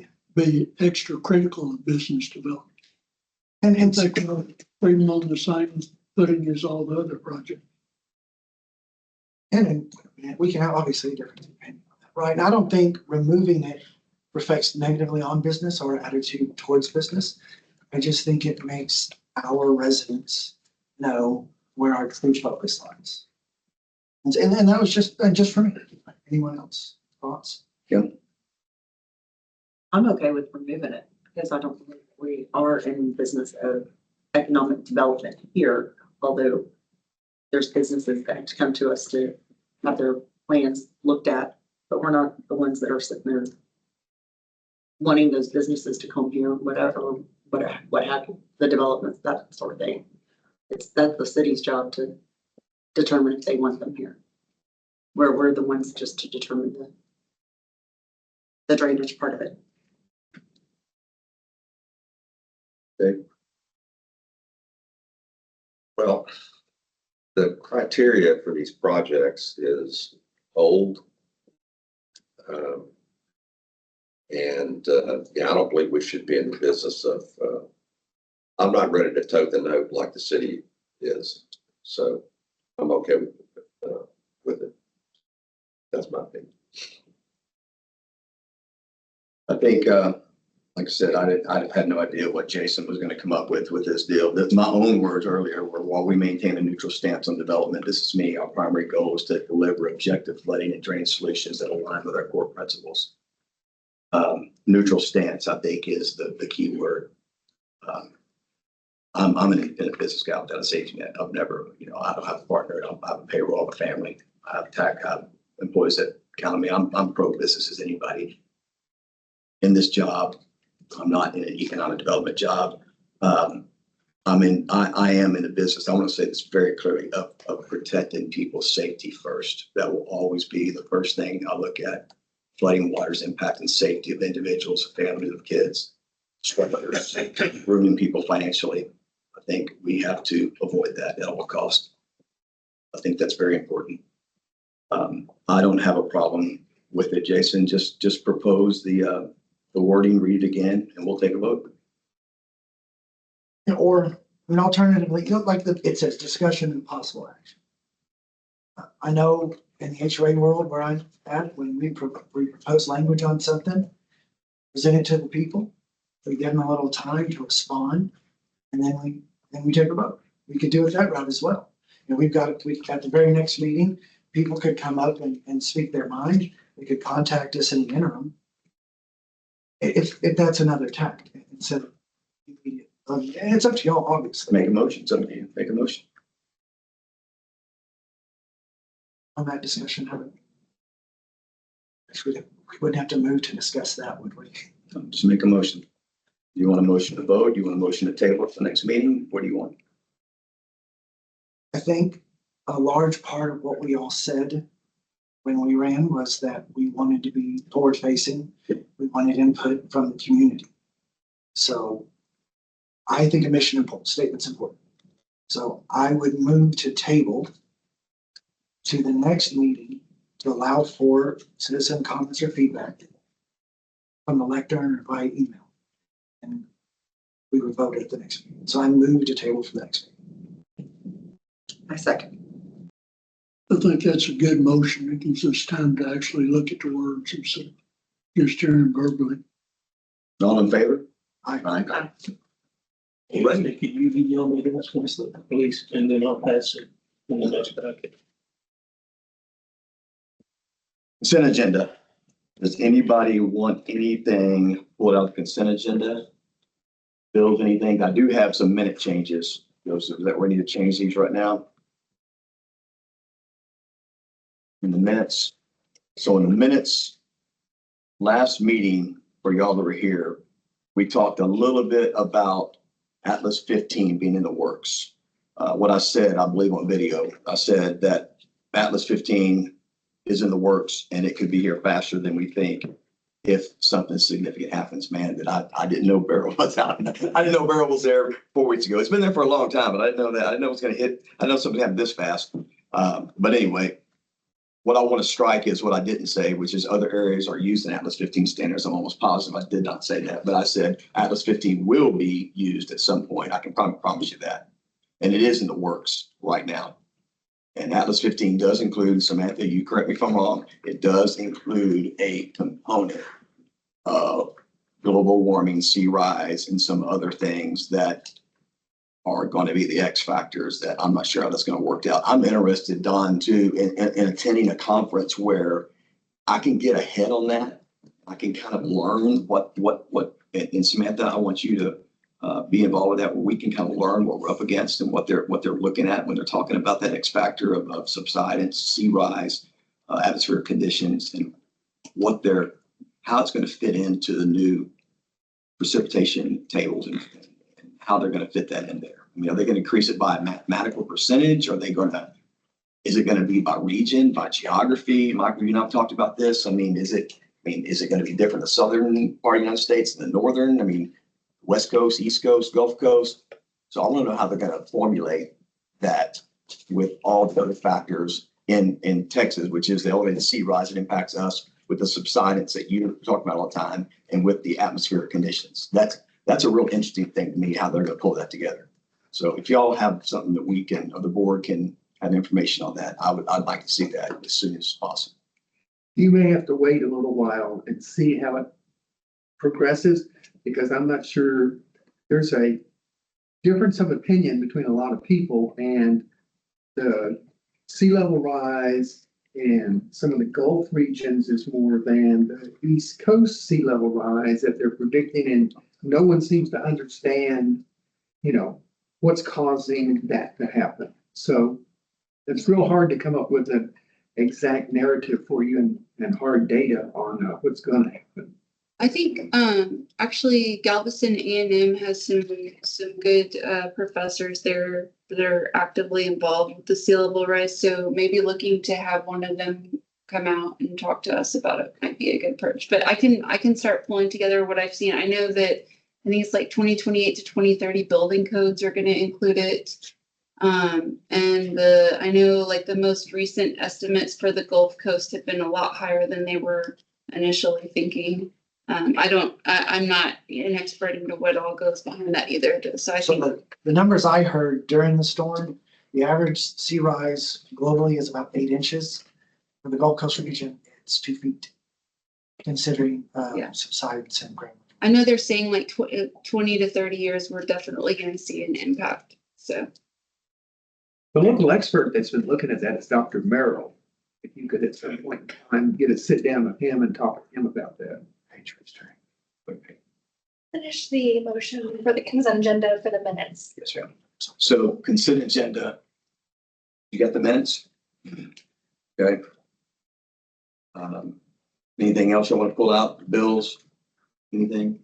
S13: be extra critical of business development.
S7: And
S13: They can bring them on the same footing as all the other projects.
S7: And we can have obviously a different opinion on that, right? And I don't think removing it reflects negatively on business or attitude towards business. I just think it makes our residents know where our true focus lies. And that was just for me. Anyone else? Thoughts?
S14: I'm okay with removing it because I don't believe we are in business of economic development here, although there's businesses that come to us to have their plans looked at, but we're not the ones that are sitting there wanting those businesses to come here, whatever, what have you, the developments, that sort of thing. That's the city's job to determine if they want them here. Where we're the ones just to determine the drainage part of it.
S6: Well, the criteria for these projects is old. Yeah, I don't believe we should be in the business of, I'm not ready to toe the note like the city is. So I'm okay with it. That's my opinion.
S3: I think, like I said, I had no idea what Jason was going to come up with this deal. My own words earlier were, while we maintain a neutral stance on development, this is me. Our primary goal is to deliver objective flooding and drainage solutions that align with our core principles. Neutral stance, I think, is the key word. I'm an independent business guy without a safety net. I've never, I don't have a partner. I have a payroll, I have a family. I have employees that count on me. I'm pro business as anybody. In this job, I'm not in an economic development job. I am in the business. I want to say this very clearly of protecting people's safety first. That will always be the first thing I look at. Flooding water's impact and safety of individuals, families, of kids, structures, ruining people financially. I think we have to avoid that at all costs. I think that's very important. I don't have a problem with it, Jason. Just propose the wording, read it again, and we'll take a vote.
S7: Or alternatively, it says discussion and possible action. I know in the HOA world where I'm at, when we propose language on something, present it to the people, we give them a little time to respond, and then we take a vote. We could do it that route as well. We've got at the very next meeting, people could come up and speak their mind. They could contact us in the interim. If that's another tact, instead of immediate, and it's up to y'all, obviously.
S3: Make a motion. It's up to you. Make a motion.
S7: On that discussion, we wouldn't have to move to discuss that, would we?
S3: Just make a motion. Do you want a motion to vote? Do you want a motion to table for the next meeting? What do you want?
S7: I think a large part of what we all said when we ran was that we wanted to be forward facing. We wanted input from the community. So I think a mission statement's important. So I would move to table to the next meeting to allow for citizen comments or feedback from the lectern or by email. And we would vote at the next meeting. So I move to table for the next meeting.
S14: I second.
S13: I think that's a good motion. It gives us time to actually look at the words instead of just hearing verbally.
S3: All in favor?
S7: Aye.
S3: Aye.
S5: Randy, could you email me that, please, and then I'll pass it in the next packet.
S3: Consent agenda. Does anybody want anything pulled out of the consent agenda? Bills, anything? I do have some minute changes. Those that we need to change these right now. In the minutes. So in the minutes, last meeting for y'all that were here, we talked a little bit about Atlas 15 being in the works. What I said, I believe on video, I said that Atlas 15 is in the works and it could be here faster than we think if something significant happens. Man, that I didn't know Beryl was out. I didn't know Beryl was there 4 weeks ago. It's been there for a long time, but I didn't know that. I didn't know it was going to hit. I know something happened this fast. But anyway, What I want to strike is what I didn't say, which is other areas are using Atlas 15 standards. I'm almost positive I did not say that, but I said Atlas 15 will be used at some point. I can promise you that. And it is in the works right now. And Atlas 15 does include, Samantha, you correct me if I'm wrong, it does include a component of global warming, sea rise, and some other things that are going to be the X factors that I'm not sure how that's going to work out. I'm interested, Don, too, in attending a conference where I can get ahead on that. I can kind of learn what, and Samantha, I want you to be involved with that, where we can kind of learn what we're up against and what they're looking at when they're talking about that X factor of subsidence, sea rise, atmospheric conditions, and how it's going to fit into the new precipitation tables and how they're going to fit that in there. I mean, are they going to increase it by a mathematical percentage? Is it going to be by region, by geography? Michael, you and I've talked about this. Is it going to be different in the southern part of the United States than the northern? West Coast, East Coast, Gulf Coast. So I want to know how they're going to formulate that with all the other factors in Texas, which is the elevated sea rise that impacts us, with the subsidence that you talk about all the time, and with the atmospheric conditions. That's a real interesting thing to me, how they're going to pull that together. So if y'all have something that we can, or the board can have information on that, I'd like to see that as soon as possible.
S11: You may have to wait a little while and see how it progresses, because I'm not sure, there's a difference of opinion between a lot of people, and the sea level rise in some of the Gulf regions is more than the East Coast sea level rise that they're predicting, and no one seems to understand, what's causing that to happen. So it's real hard to come up with an exact narrative for you and hard data on what's going to happen.
S12: I think actually Galveston A&M has some good professors there that are actively involved with the sea level rise. So maybe looking to have one of them come out and talk to us about it might be a good approach. But I can start pulling together what I've seen. I know that I think it's like 2028 to 2030 building codes are going to include it. And I know like the most recent estimates for the Gulf Coast have been a lot higher than they were initially thinking. I'm not an expert into what all goes behind that either. So I think
S7: the numbers I heard during the storm, the average sea rise globally is about 8 inches. For the Gulf Coast region, it's 2 feet, considering subsidence and ground.
S12: I know they're saying like 20 to 30 years, we're definitely going to see an impact. So
S11: The local expert that's been looking at that is Dr. Merrill. If you could at some point in time get a sit down with him and talk to him about that.
S15: Finish the motion for the consent agenda for the minutes.
S3: Yes, ma'am. So consent agenda. You got the minutes? Okay. Anything else you want to pull out? Bills? Anything?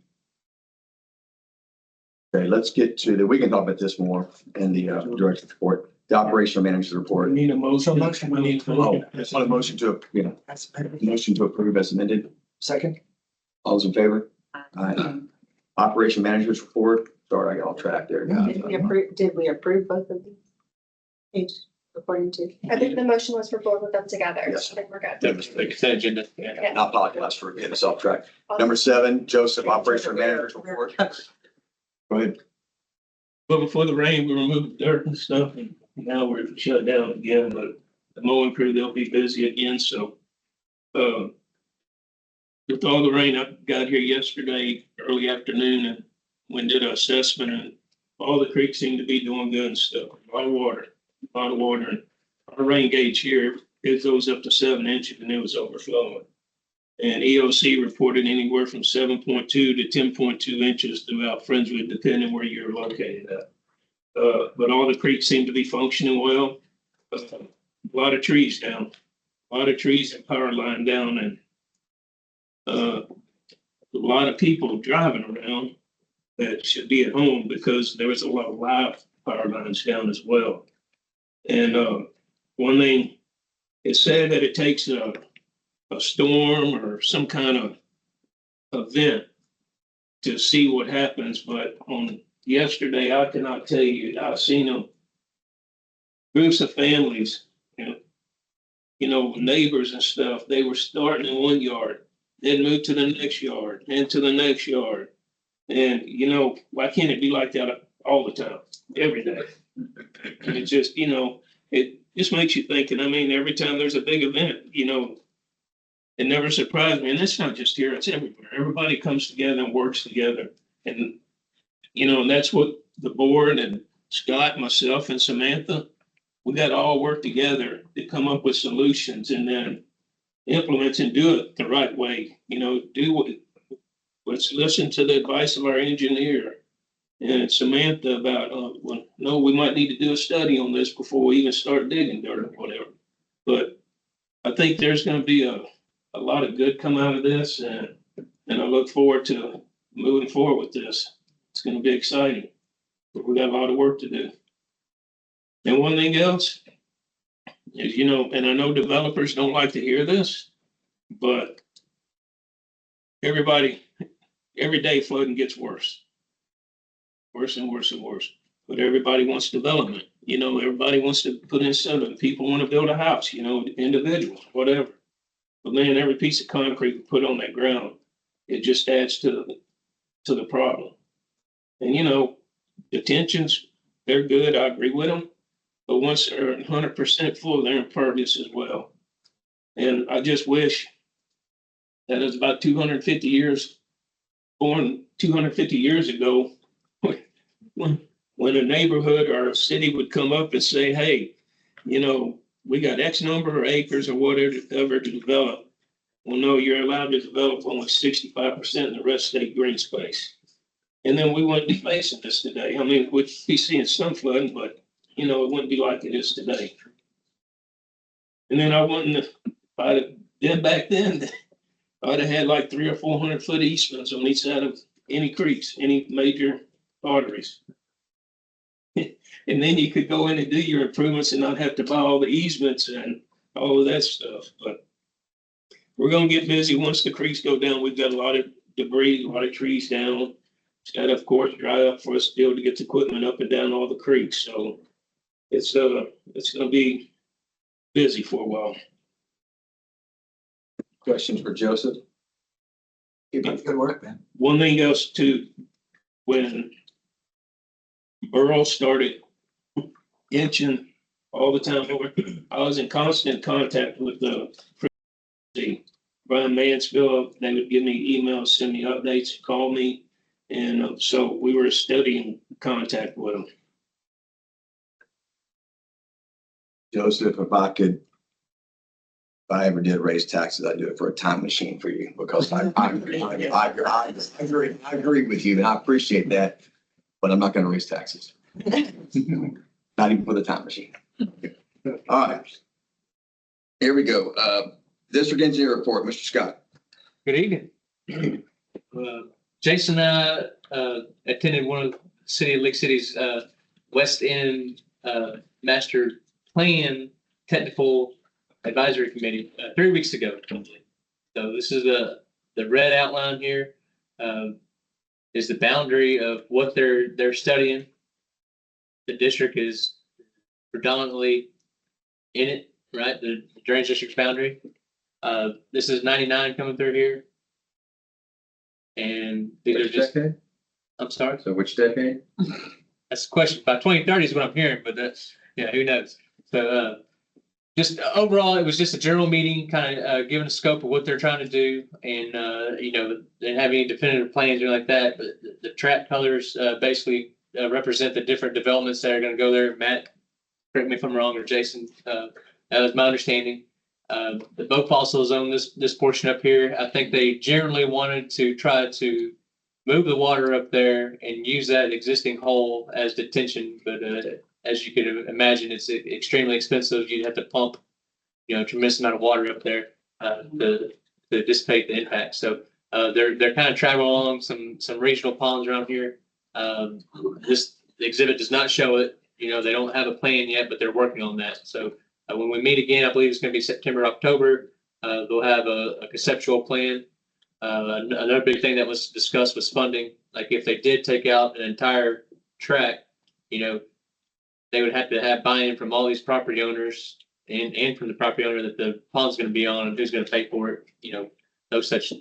S3: Okay, let's get to we can talk about this more in the director's report, the operational manager's report.
S5: We need a motion.
S7: We need a
S3: Want a motion to, motion to approve as amended.
S7: Second.
S3: All those in favor? Aye. Operation manager's report. Sorry, I got off track there.
S14: Did we approve both of these? Page according to.
S15: I think the motion was for both of them together.
S3: Yes.
S15: I think we're good.
S2: That was the consent agenda.
S3: I apologize for getting us off track. Number 7, Joseph, operation manager's report. Go ahead.
S5: But before the rain, we removed dirt and stuff, and now we're shut down again, but the mowing crew, they'll be busy again, so. With all the rain, I got here yesterday, early afternoon, and went did an assessment, and all the creeks seem to be doing good and stuff. A lot of water. And our rain gauge here, it goes up to 7 inches, and it was overflowing. And EOC reported anywhere from 7.2 to 10.2 inches throughout Friendswood, depending where you're located at. But all the creeks seem to be functioning well. A lot of trees down, and power line down, and a lot of people driving around that should be at home because there was a lot of live power lines down as well. And one thing, it said that it takes a storm or some kind of event to see what happens, but on yesterday, I cannot tell you, I've seen them, groups of families, you know, neighbors and stuff, they were starting in one yard, then moved to the next yard, and to the next yard. And, you know, why can't it be like that all the time, every day? And it just, you know, it just makes you think, and I mean, every time there's a big event, you know, it never surprised me. And it's not just here, it's everywhere. Everybody comes together and works together. And, you know, and that's what the board and Scott, myself, and Samantha, we got to all work together to come up with solutions and then implement and do it the right way. You know, let's listen to the advice of our engineer and Samantha about, well, no, we might need to do a study on this before we even start digging dirt or whatever. But I think there's going to be a lot of good come out of this, and I look forward to moving forward with this. It's going to be exciting, but we got a lot of work to do. And one thing else is, you know, and I know developers don't like to hear this, but every day flooding gets worse and worse and worse. But everybody wants development. You know, everybody wants to put in something. People want to build a house, you know, individuals, whatever. But man, every piece of concrete we put on that ground, it just adds to the problem. And, you know, the tensions, they're good. I agree with them. But once they're 100% full, they're impervious as well. And I just wish that it was about 250 years, born 250 years ago, when a neighborhood or a city would come up and say, hey, you know, we got X number of acres or whatever to develop. Well, no, you're allowed to develop only 65% and the rest stay green space. And then we wouldn't be facing this today. I mean, we'd be seeing some flooding, but, you know, it wouldn't be like it is today. And then I wouldn't, if I'd have been back then, I'd have had like 300 or 400 foot easements on each side of any creeks, any major arteries. And then you could go in and do your improvements and not have to buy all the easements and all of that stuff. But we're gonna get busy once the creeks go down. We've got a lot of debris, a lot of trees down. It's got to, of course, dry up for us to be able to get the equipment up and down all the creeks. So it's gonna be busy for a while.
S3: Questions for Joseph?
S7: Keep up the good work, man.
S5: One thing else too, when Burl started inching all the time over, I was in constant contact with Brian Mansfield. They would give me emails, send me updates, call me. And so we were studying contact with them.
S3: Joseph, if I ever did raise taxes, I'd do it for a time machine for you because I agree with you and I appreciate that, but I'm not going to raise taxes. Not even with a time machine. All right. Here we go. District engineer report, Mr. Scott.
S2: Good evening. Jason and I attended one of City of Lake City's West End Master Plan Technical Advisory Committee 3 weeks ago. So this is the red outline here is the boundary of what they're studying. The district is predominantly in it, right? The drainage district's boundary. This is 99 coming through here. And these are just,
S9: decade?
S2: I'm sorry.
S9: So which decade?
S2: That's the question. By 2030 is what I'm hearing, but that's, yeah, who knows? So just overall, it was just a general meeting, kind of giving a scope of what they're trying to do. And, you know, they didn't have any definitive plans or like that, but the track colors basically represent the different developments that are going to go there. Matt, correct me if I'm wrong, or Jason, that was my understanding. The boat fossils on this portion up here. I think they generally wanted to try to move the water up there and use that existing hole as detention. But as you could imagine, it's extremely expensive. You'd have to pump, you know, a tremendous amount of water up there to dissipate the impact. So they're kind of traveling along some regional ponds around here. This exhibit does not show it. You know, they don't have a plan yet, but they're working on that. So when we meet again, I believe it's going to be September, October. They'll have a conceptual plan. Another big thing that was discussed was funding. Like if they did take out an entire track, you know, they would have to have buy-in from all these property owners and from the property owner that the pond's gonna be on and who's gonna pay for it, those such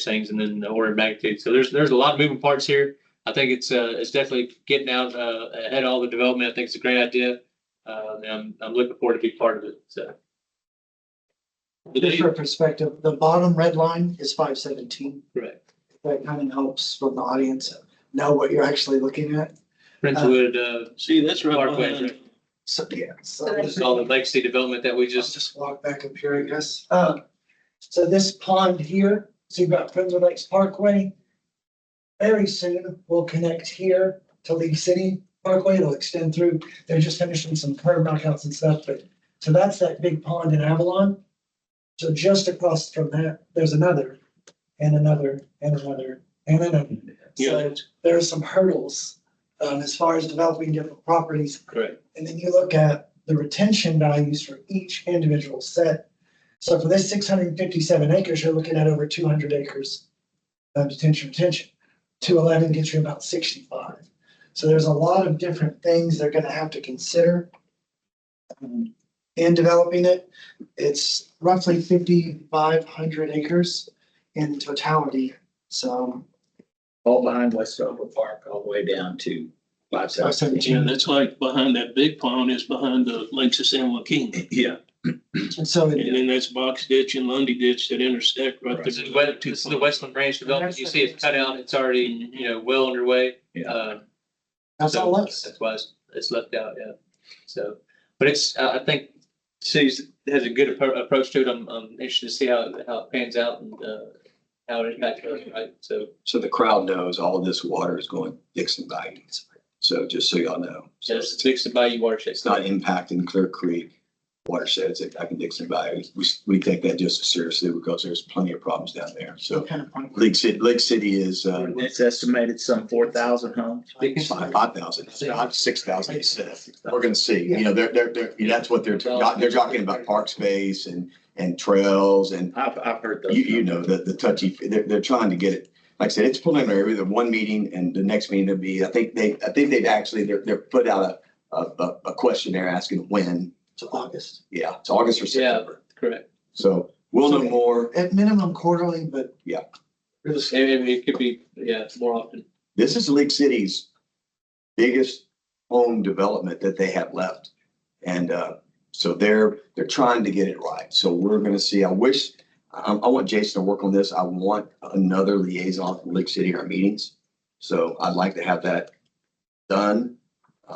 S2: things, and then the order of magnitude. So there's a lot of moving parts here. I think it's definitely getting out ahead of all the development. I think it's a great idea. And I'm looking forward to be part of it, so.
S7: Just for perspective, the bottom red line is 517.
S2: Correct.
S7: That kind of helps from the audience know what you're actually looking at.
S2: Princewood,
S5: See, that's right
S2: Parkway,
S5: behind.
S2: right?
S7: So, yeah. So
S2: This is all the legacy development that we
S7: just,
S2: just,
S7: walk back up here, I guess. So this pond here, so you've got Friends of Lakes Parkway. Very soon we'll connect here to League City Parkway. It'll extend through. They're just finishing some curb knockouts and stuff, but so that's that big pond in Avalon. So just across from that, there's another and another and another and another. So there are some hurdles as far as developing different properties.
S2: correct.
S7: And then you look at the retention values for each individual set. So for this 657 acres, you're looking at over 200 acres of retention. 211 gets you about 65. So there's a lot of different things they're gonna have to consider in developing it. It's roughly 5,500 acres in totality, so.
S5: All behind West Silver Park, all the way down to 517.
S13: Yeah, that's like behind that big pond is behind the Lakes of San Joaquin.
S5: Yeah.
S7: And so
S13: And then that's Box Ditch and Lundy Ditch that intersect right
S2: This is
S13: there.
S2: the Westland Branch development. You see it's cut out. It's already, well underway.
S5: Yeah.
S7: that's
S2: So
S7: all us.
S2: That's why it's left out, yeah. So, but it's, I think cities has a good approach to it. I'm interested to see how it pans out and, how it impacts us, right?
S3: So the crowd knows all of this water is going Dixon Bayou. So just so y'all know. So
S2: It's the Dixon Bayou watershed.
S3: it's not impacting Clear Creek watersheds back in Dixon Bayou. We take that just as seriously because there's plenty of problems down there. So
S7: Kind of point.
S3: Lake City is,
S5: It's estimated some 4,000 homes.
S3: 5,000, 6,000, they said. We're gonna see, that's what they're talking about, park space and trails and
S5: I've heard those.
S3: the touchy, they're trying to get it. Like I said, it's preliminary, the one meeting and the next meeting will be, I think they've actually, they're put out a questionnaire asking when.
S7: To August.
S3: Yeah, it's August or September.
S2: Correct.
S3: So we'll know more.
S7: At minimum quarterly, but.
S3: Yeah.
S7: Really.
S2: It could be, more often.
S3: This is Lake City's biggest home development that they have left. And so they're trying to get it right. So we're gonna see. I want Jason to work on this. I want another liaison from Lake City in our meetings. So I'd like to have that done.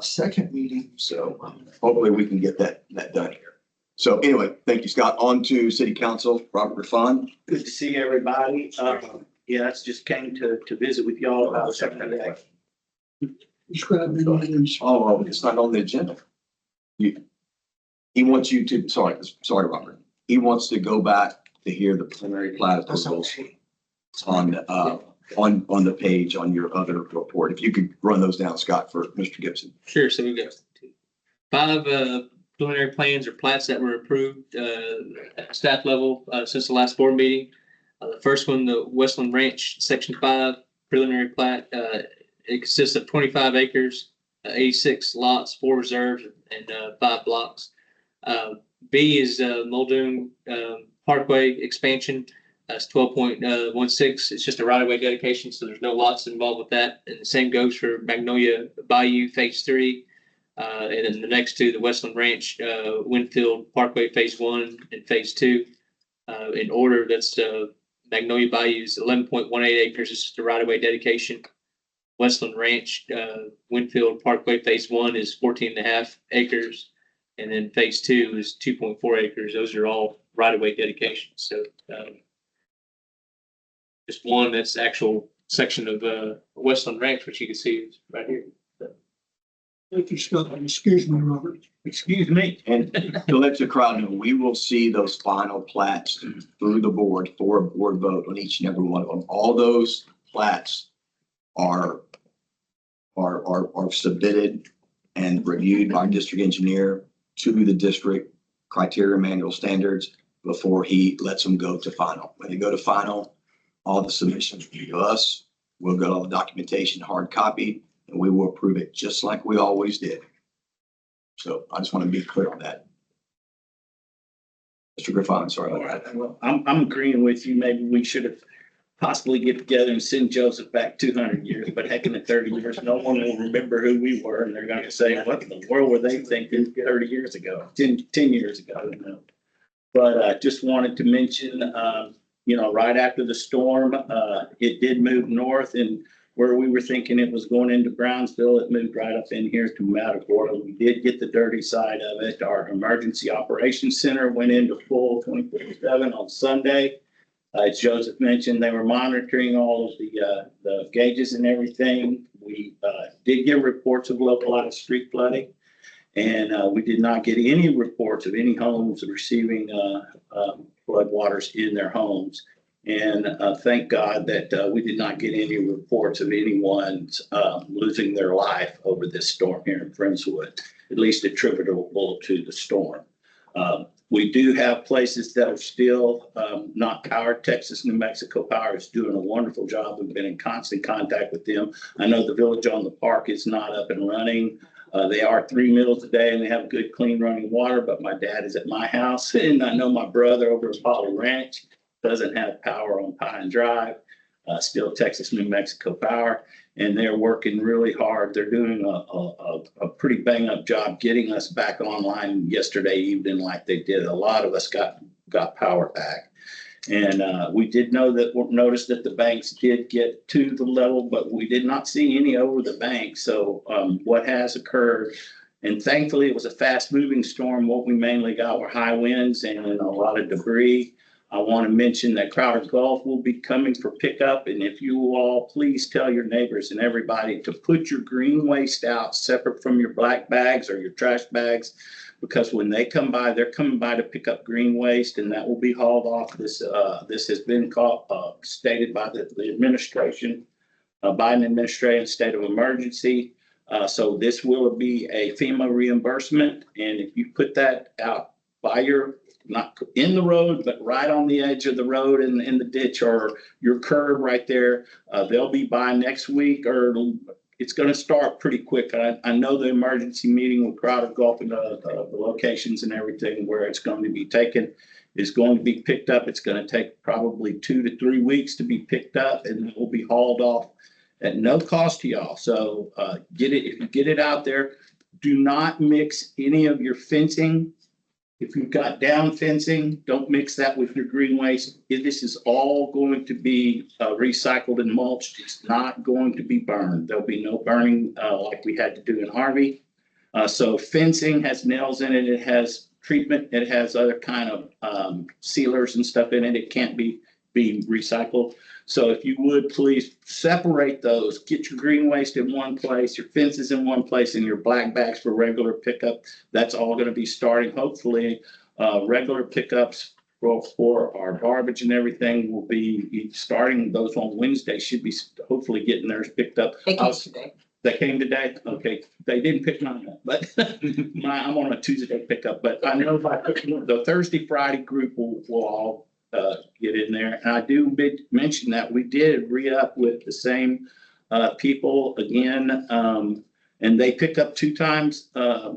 S7: Second meeting.
S3: So hopefully we can get that done here. So anyway, thank you, Scott. On to City Council, Robert Raffon.
S5: Good to see everybody. Yes, just came to visit with y'all about something today.
S13: Describe the names.
S3: Oh, it's not on the agenda. He wants you to, sorry, Robert. He wants to go back to hear the preliminary plat
S7: That's
S3: approvals
S7: okay.
S3: on the page on your other report. If you could run those down, Scott, for Mr. Gibson.
S2: Sure. So we've got 5 preliminary plans or plats that were approved at staff level since the last board meeting. The first one, the Westland Ranch, Section 5 preliminary plat. It consists of 25 acres, 86 lots, 4 reserves, and 5 blocks. B is Muldoon Parkway expansion. That's 12.16. It's just a right-of-way dedication, so there's no lots involved with that. And the same goes for Magnolia Bayou Phase 3. And then the next two, the Westland Ranch, Winfield Parkway Phase 1 and Phase 2. In order, that's Magnolia Bayou is 11.18 acres. It's just a right-of-way dedication. Westland Ranch, Winfield Parkway Phase 1 is 14.5 acres. And then Phase 2 is 2.4 acres. Those are all right-of-way dedications. So just one that's actual section of Westland Ranch, which you can see is right here.
S13: Thank you, Scott. Excuse me, Robert.
S5: Excuse me.
S3: And to let the crowd know, we will see those final plats through the board for a board vote on each and every one of them. All those plats are submitted and reviewed by district engineer to the district criteria manual standards before he lets them go to final. When they go to final, all the submissions will go to us. We'll get all the documentation, hard copy, and we will approve it just like we always did. So I just want to be clear on that. Mr. Griffin, sorry.
S5: All right, well, I'm agreeing with you. Maybe we should have possibly get together and send Joseph back 200 years, but heck, in the 30 years, no one will remember who we were, and they're gonna say, what in the world were they thinking 30 years ago, 10 years ago, you know? But just wanted to mention, right after the storm, it did move north, and where we were thinking it was going into Brownsville, it moved right up in here to Matagorda. We did get the dirty side of it. Our emergency operations center went into full 24/7 on Sunday. As Joseph mentioned, they were monitoring all of the gauges and everything. We did get reports of localized street flooding. And we did not get any reports of any homes receiving floodwaters in their homes. And thank God that we did not get any reports of anyone losing their life over this storm here in Friendswood, at least attributable to the storm. We do have places that are still not powered. Texas, New Mexico Power is doing a wonderful job. We've been in constant contact with them. I know the Village on the Park is not up and running. They are 3 meals a day and they have good, clean running water, but my dad is at my house and I know my brother over at Poly Ranch doesn't have power on Pine Drive, still Texas, New Mexico Power, and they're working really hard. They're doing a pretty bang up job getting us back online yesterday evening like they did. A lot of us got power back. And we did notice that the banks did get to the level, but we did not see any over the bank. So what has occurred, and thankfully it was a fast moving storm. What we mainly got were high winds and a lot of debris. I want to mention that Crowder Gulf will be coming for pickup. And if you all please tell your neighbors and everybody to put your green waste out separate from your black bags or your trash bags, because when they come by, they're coming by to pick up green waste and that will be hauled off. This has been stated by the administration, Biden administration, state of emergency. So this will be a FEMA reimbursement. And if you put that out by not in the road, but right on the edge of the road in the ditch or your curb right there, they'll be by next week, or it's going to start pretty quick. I know the emergency meeting with Crowder Gulf and the locations and everything where it's going to be taken is going to be picked up. It's going to take probably 2 to 3 weeks to be picked up, and it will be hauled off at no cost to y'all. So if you get it out there, do not mix any of your fencing. If you've got down fencing, don't mix that with your green waste. This is all going to be recycled and mulched. It's not going to be burned. There'll be no burning like we had to do in Harvey. So fencing has nails in it. It has treatment. It has other kind of sealers and stuff in it. It can't be recycled. So if you would please separate those, get your green waste in one place, your fences in one place, and your black bags for regular pickup. That's all going to be starting. Hopefully, regular pickups for our garbage and everything will be starting those on Wednesday. Should be hopefully getting theirs picked up.
S14: They came today.
S5: They came today? Okay. They didn't pick mine up, but I'm on a Tuesday pickup. But I know the Thursday, Friday group will all get in there. And I do mention that we did re-up with the same people again, and they pick up 2 times a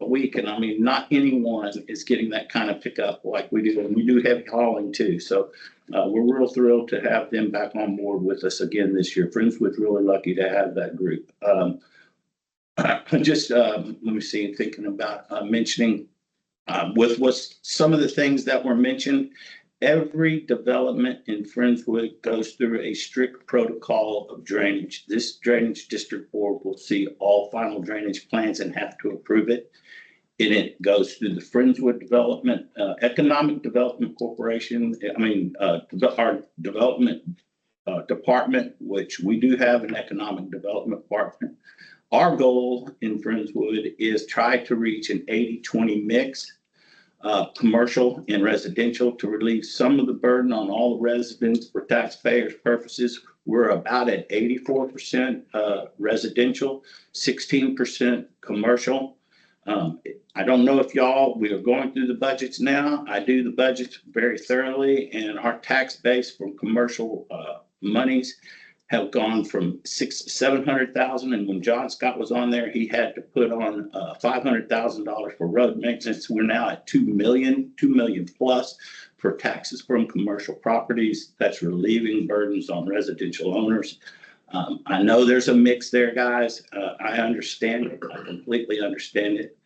S5: week. And I mean, not anyone is getting that kind of pickup like we do. And we do heavy hauling too. So we're real thrilled to have them back on board with us again this year. Friendswood's really lucky to have that group. Let me see, thinking about mentioning with some of the things that were mentioned. Every development in Friendswood goes through a strict protocol of drainage. This drainage district board will see all final drainage plans and have to approve it. And it goes through the Friendswood Development, Economic Development Corporation. Our development department, which we do have an economic development department. Our goal in Friendswood is try to reach an 80-20 mix. Commercial and residential to relieve some of the burden on all the residents for taxpayers' purposes. We're about at 84% residential, 16% commercial. I don't know if we are going through the budgets now. I do the budgets very thoroughly, and our tax base from commercial monies have gone from 600,000 to 700,000. And when John Scott was on there, he had to put on $500,000 for road maintenance. We're now at 2 million plus for taxes from commercial properties. That's relieving burdens on residential owners. I know there's a mix there, guys. I understand it. I completely understand it.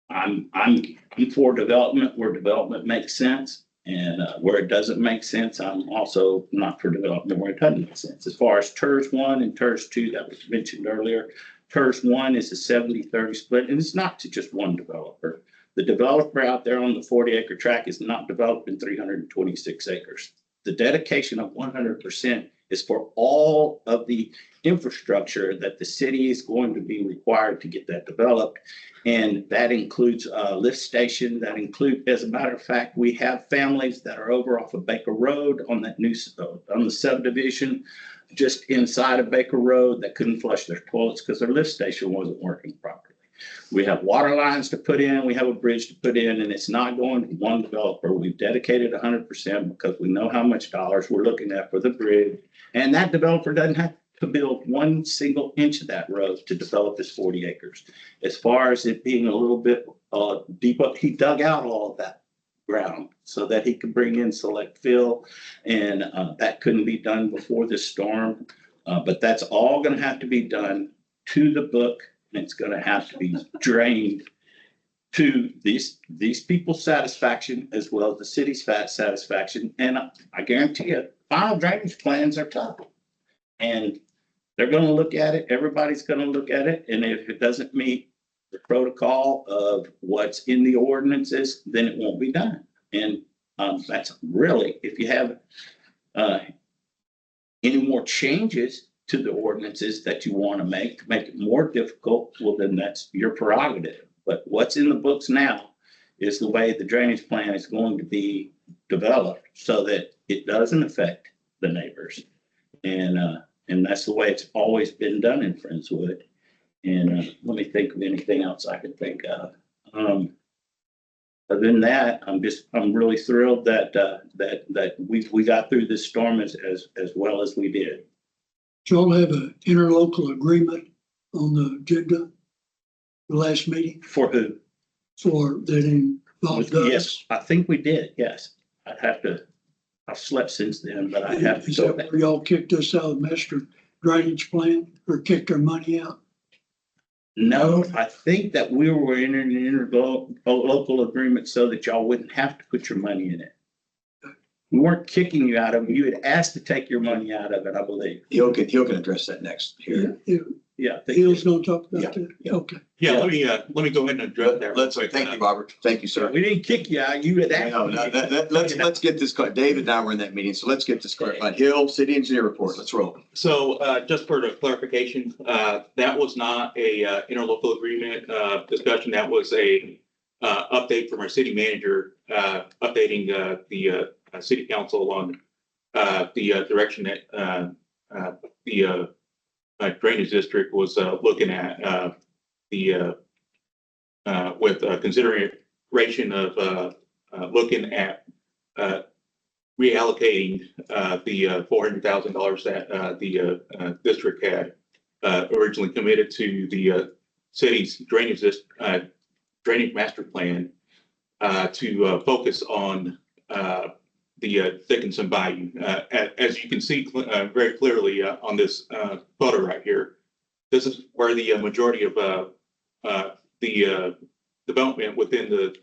S5: I'm for development where development makes sense. And where it doesn't make sense, I'm also not for development where it doesn't make sense. As far as TERS 1 and TERS 2 that was mentioned earlier, TERS 1 is a 70-30 split, and it's not to just one developer. The developer out there on the 40-acre tract is not developing 326 acres. The dedication of 100% is for all of the infrastructure that the city is going to be required to get that developed. And that includes a lift station. That includes, as a matter of fact, we have families that are over off of Baker Road on that new, on the subdivision, just inside of Baker Road that couldn't flush their toilets because their lift station wasn't working properly. We have water lines to put in, we have a bridge to put in, and it's not going to one developer. We've dedicated 100% because we know how much dollars we're looking at for the bridge. And that developer doesn't have to build one single inch of that road to develop his 40 acres. As far as it being a little bit deep up, he dug out all of that ground so that he could bring in select fill, and that couldn't be done before this storm. But that's all going to have to be done to the book, and it's going to have to be drained to these people's satisfaction as well as the city's satisfaction. And I guarantee you, final drainage plans are tough, and they're going to look at it. Everybody's going to look at it, and if it doesn't meet the protocol of what's in the ordinances, then it won't be done. And that's really, if you have any more changes to the ordinances that you want to make it more difficult, well, then that's your prerogative. But what's in the books now is the way the drainage plan is going to be developed so that it doesn't affect the neighbors. And that's the way it's always been done in Friendswood. And let me think of anything else I could think of. Other than that, I'm really thrilled that we got through this storm as well as we did.
S13: Did y'all have an interlocal agreement on the agenda, the last meeting?
S5: For who?
S13: For that involved us?
S5: Yes, I think we did. Yes, I've slept since then, but I have to
S13: Is
S5: go
S13: that
S5: back.
S13: where y'all kicked us out of the master drainage plan or kicked our money out?
S5: No, I think that we were in an interlocal agreement so that y'all wouldn't have to put your money in it. We weren't kicking you out of it. You had asked to take your money out of it, I believe.
S3: He'll can address that next here.
S5: Yeah.
S13: Hill's gonna talk about
S3: Yeah,
S13: that?
S3: yeah.
S13: Okay.
S4: Yeah, let me go ahead and address that.
S3: Let's, thank you, Robert. Thank you, sir.
S5: We didn't kick you out. You had asked.
S3: No, let's get this, David and I were in that meeting, so let's get this clarified. Hill, city engineer report, let's roll.
S4: So just for the clarification, that was not a interlocal agreement discussion. That was a update from our city manager, updating the city council on the direction that the drainage district was looking at with consideration of looking at reallocating the $400,000 that the district had originally committed to the city's drainage master plan to focus on the Dickinson Bayou. As you can see very clearly on this photo right here, this is where the majority of the development within the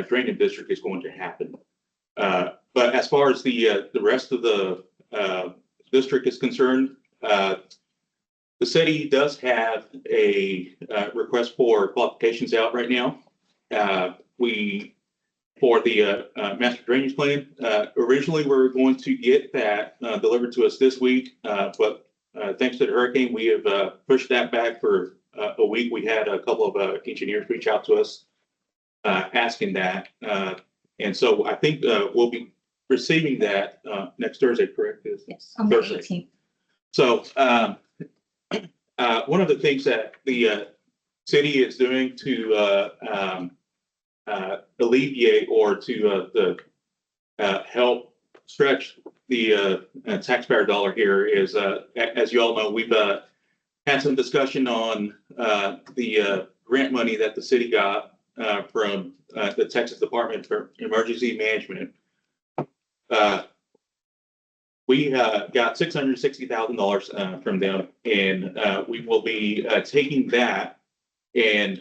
S4: drainage district is going to happen. But as far as the rest of the district is concerned, the city does have a request for qualifications out right now. For the master drainage plan, originally we were going to get that delivered to us this week, but thanks to the hurricane, we have pushed that back for a week. We had a couple of engineers reach out to us asking that. And so I think we'll be receiving that next Thursday, correct?
S1: Yes, on the
S4: Thursday.
S1: 18th.
S4: So one of the things that the city is doing to alleviate or to help stretch taxpayer dollar here is, as you all know, we've had some discussion on the grant money that the city got from the Texas Department for Emergency Management. We got $660,000 from them, and we will be taking that and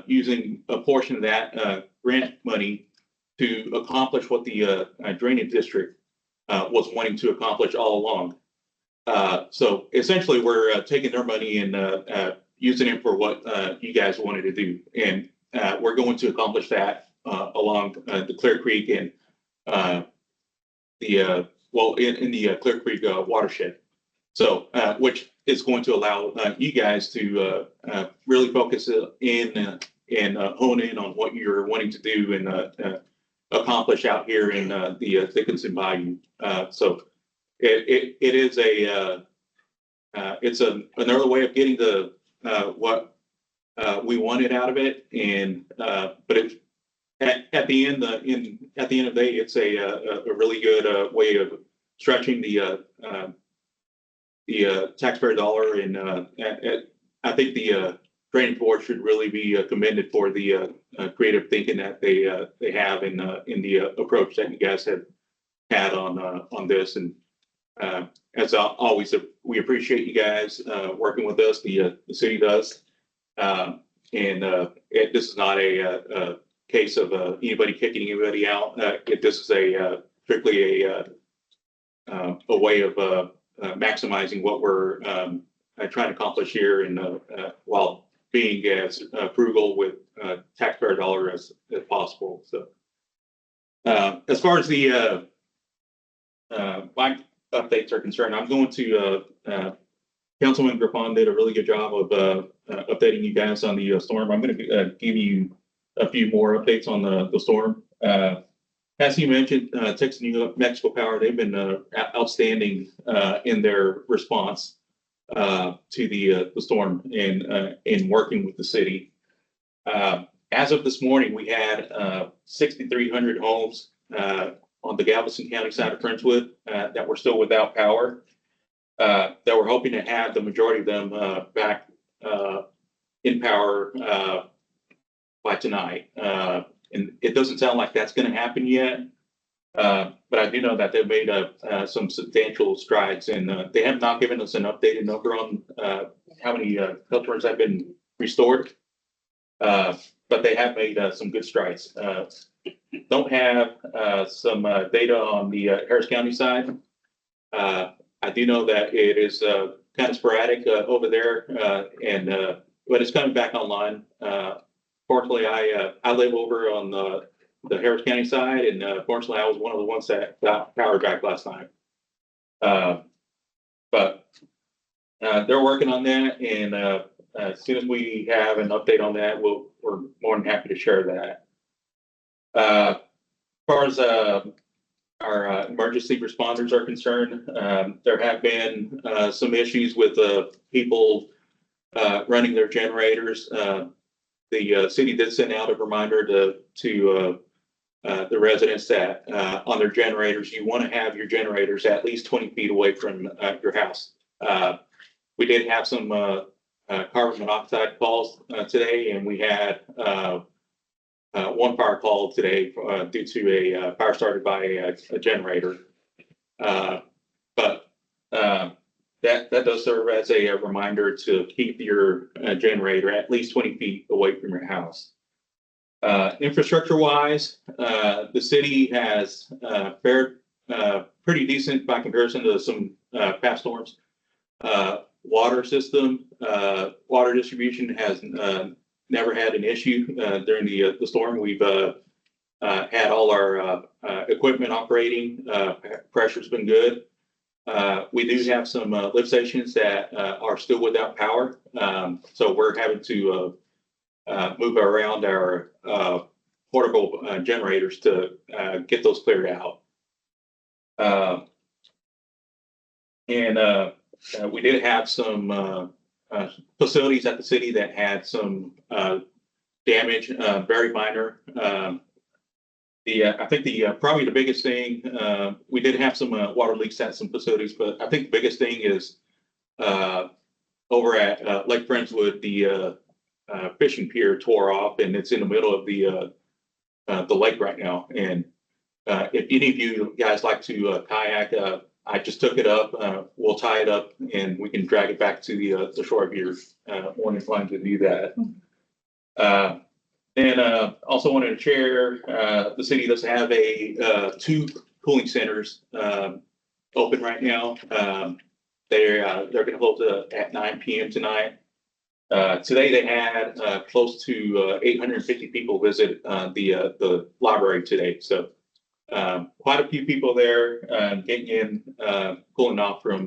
S4: using a portion of that grant money to accomplish what the drainage district was wanting to accomplish all along. So essentially, we're taking their money and using it for what you guys wanted to do, and we're going to accomplish that along the Clear Creek and in the Clear Creek watershed. So, which is going to allow you guys to really focus in and hone in on what you're wanting to do and accomplish out here in the Dickinson Bayou. So, it is it's another way of getting the what we wanted out of it, and but it at the end of the day, it's a really good way of stretching the taxpayer dollar, and I think the drainage board should really be commended for the creative thinking that they have in the approach that you guys have had on this. And as always, we appreciate you guys working with us. The city does, and this is not a case of anybody kicking anybody out. This is strictly a way of maximizing what we're trying to accomplish here, and while being as frugal with taxpayer dollar as possible. So, as far as the my updates are concerned, I'm going to Councilman Griffon did a really good job of updating you guys on the storm. I'm going to give you a few more updates on the storm. As you mentioned, Texas New Mexico Power, they've been outstanding in their response to the storm and in working with the city. As of this morning, we had 6,300 homes on the Galveston County side of Friendswood that were still without power. That we're hoping to have the majority of them back in power by tonight. And it doesn't sound like that's going to happen yet. But I do know that they've made some substantial strides, and they have not given us an updated number on how many customers have been restored. But they have made some good strides. Don't have some data on the Harris County side. I do know that it is kind of sporadic over there, but it's coming back online. Fortunately, I live over on the Harris County side, and fortunately, I was one of the ones that got power back last night. But they're working on that, and as soon as we have an update on that, we're more than happy to share that. As far as our emergency responders are concerned, there have been some issues with people running their generators. The city did send out a reminder to the residents that on their generators, you want to have your generators at least 20 feet away from your house. We did have some carbon monoxide calls today, and we had one fire call today due to a fire started by a generator. But that does serve as a reminder to keep your generator at least 20 feet away from your house. Infrastructure wise, the city has fared pretty decent by comparison to some past storms. Water system, water distribution has never had an issue during the storm. We've had all our equipment operating. Pressure's been good. We do have some lift stations that are still without power. So we're having to move around our portable generators to get those cleared out. We did have some facilities at the city that had some damage, very minor I think probably the biggest thing, we did have some water leaks at some facilities, but I think the biggest thing is over at Lake Friendswood, the fishing pier tore off, and it's in the middle of the lake right now. And if any of you guys like to kayak, I just took it up. We'll tie it up, and we can drag it back to the shore if you're more inclined to do that. And also wanted to share, the city does have two cooling centers open right now. They're going to hold at 9 p.m. tonight. Today they had close to 850 people visit the library today. So quite a few people there getting in, cooling off from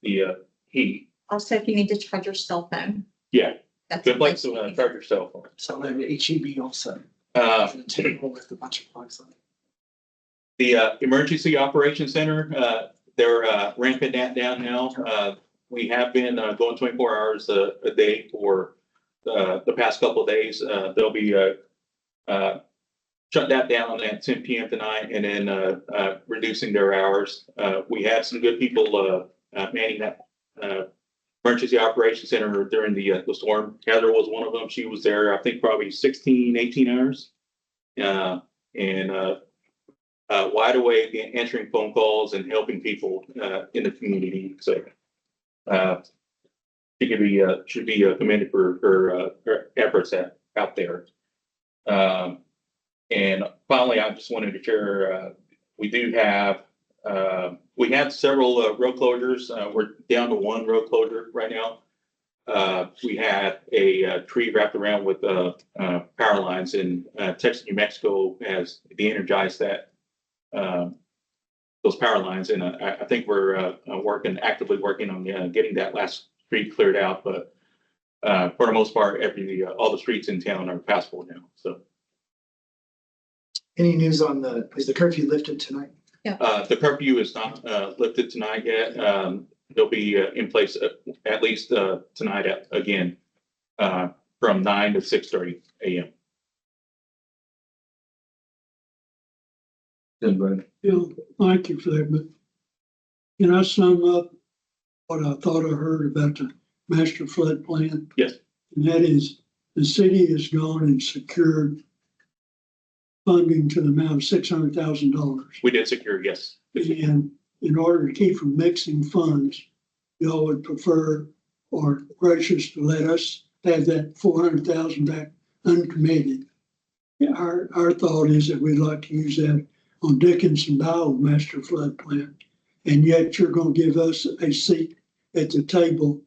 S4: the heat.
S1: Also, if you need to charge your cell phone.
S4: Yeah,
S1: That's
S4: good place to charge your cell phone.
S7: So then HEB also. Table with a bunch of plugs on it.
S4: The Emergency Operations Center, they're ramping that down now. We have been going 24 hours a day for the past couple of days. They'll be shut that down at 10 p.m. tonight, and then reducing their hours. We had some good people manning that Emergency Operations Center during the storm. Heather was one of them. She was there, I think, probably 16, 18 hours. Wide awake, answering phone calls and helping people in the community. So she should be commended for her efforts out there. And finally, I just wanted to share, we had several road closures. We're down to one road closure right now. We had a tree wrapped around with power lines, and Texas, New Mexico has de-energized those power lines, and I think we're actively working on getting that last street cleared out. But for the most part, all the streets in town are passable now. So,
S7: Any news on is the curfew lifted tonight?
S4: the curfew is not lifted tonight yet. They'll be in place at least tonight again from 9 to 6:30 a.m.
S13: Yeah, thank you for that, but can I sum up what I thought I heard about the master flood plan?
S4: Yes.
S13: And that is, the city has gone and secured funding to the amount of $600,000.
S4: We did secure, yes.
S13: And in order to keep from mixing funds, y'all would prefer or gracious to let us have that 400,000 back uncommitted. Our thought is that we'd like to use that on Dickinson Bowl master flood plan. And yet you're going to give us a seat at the table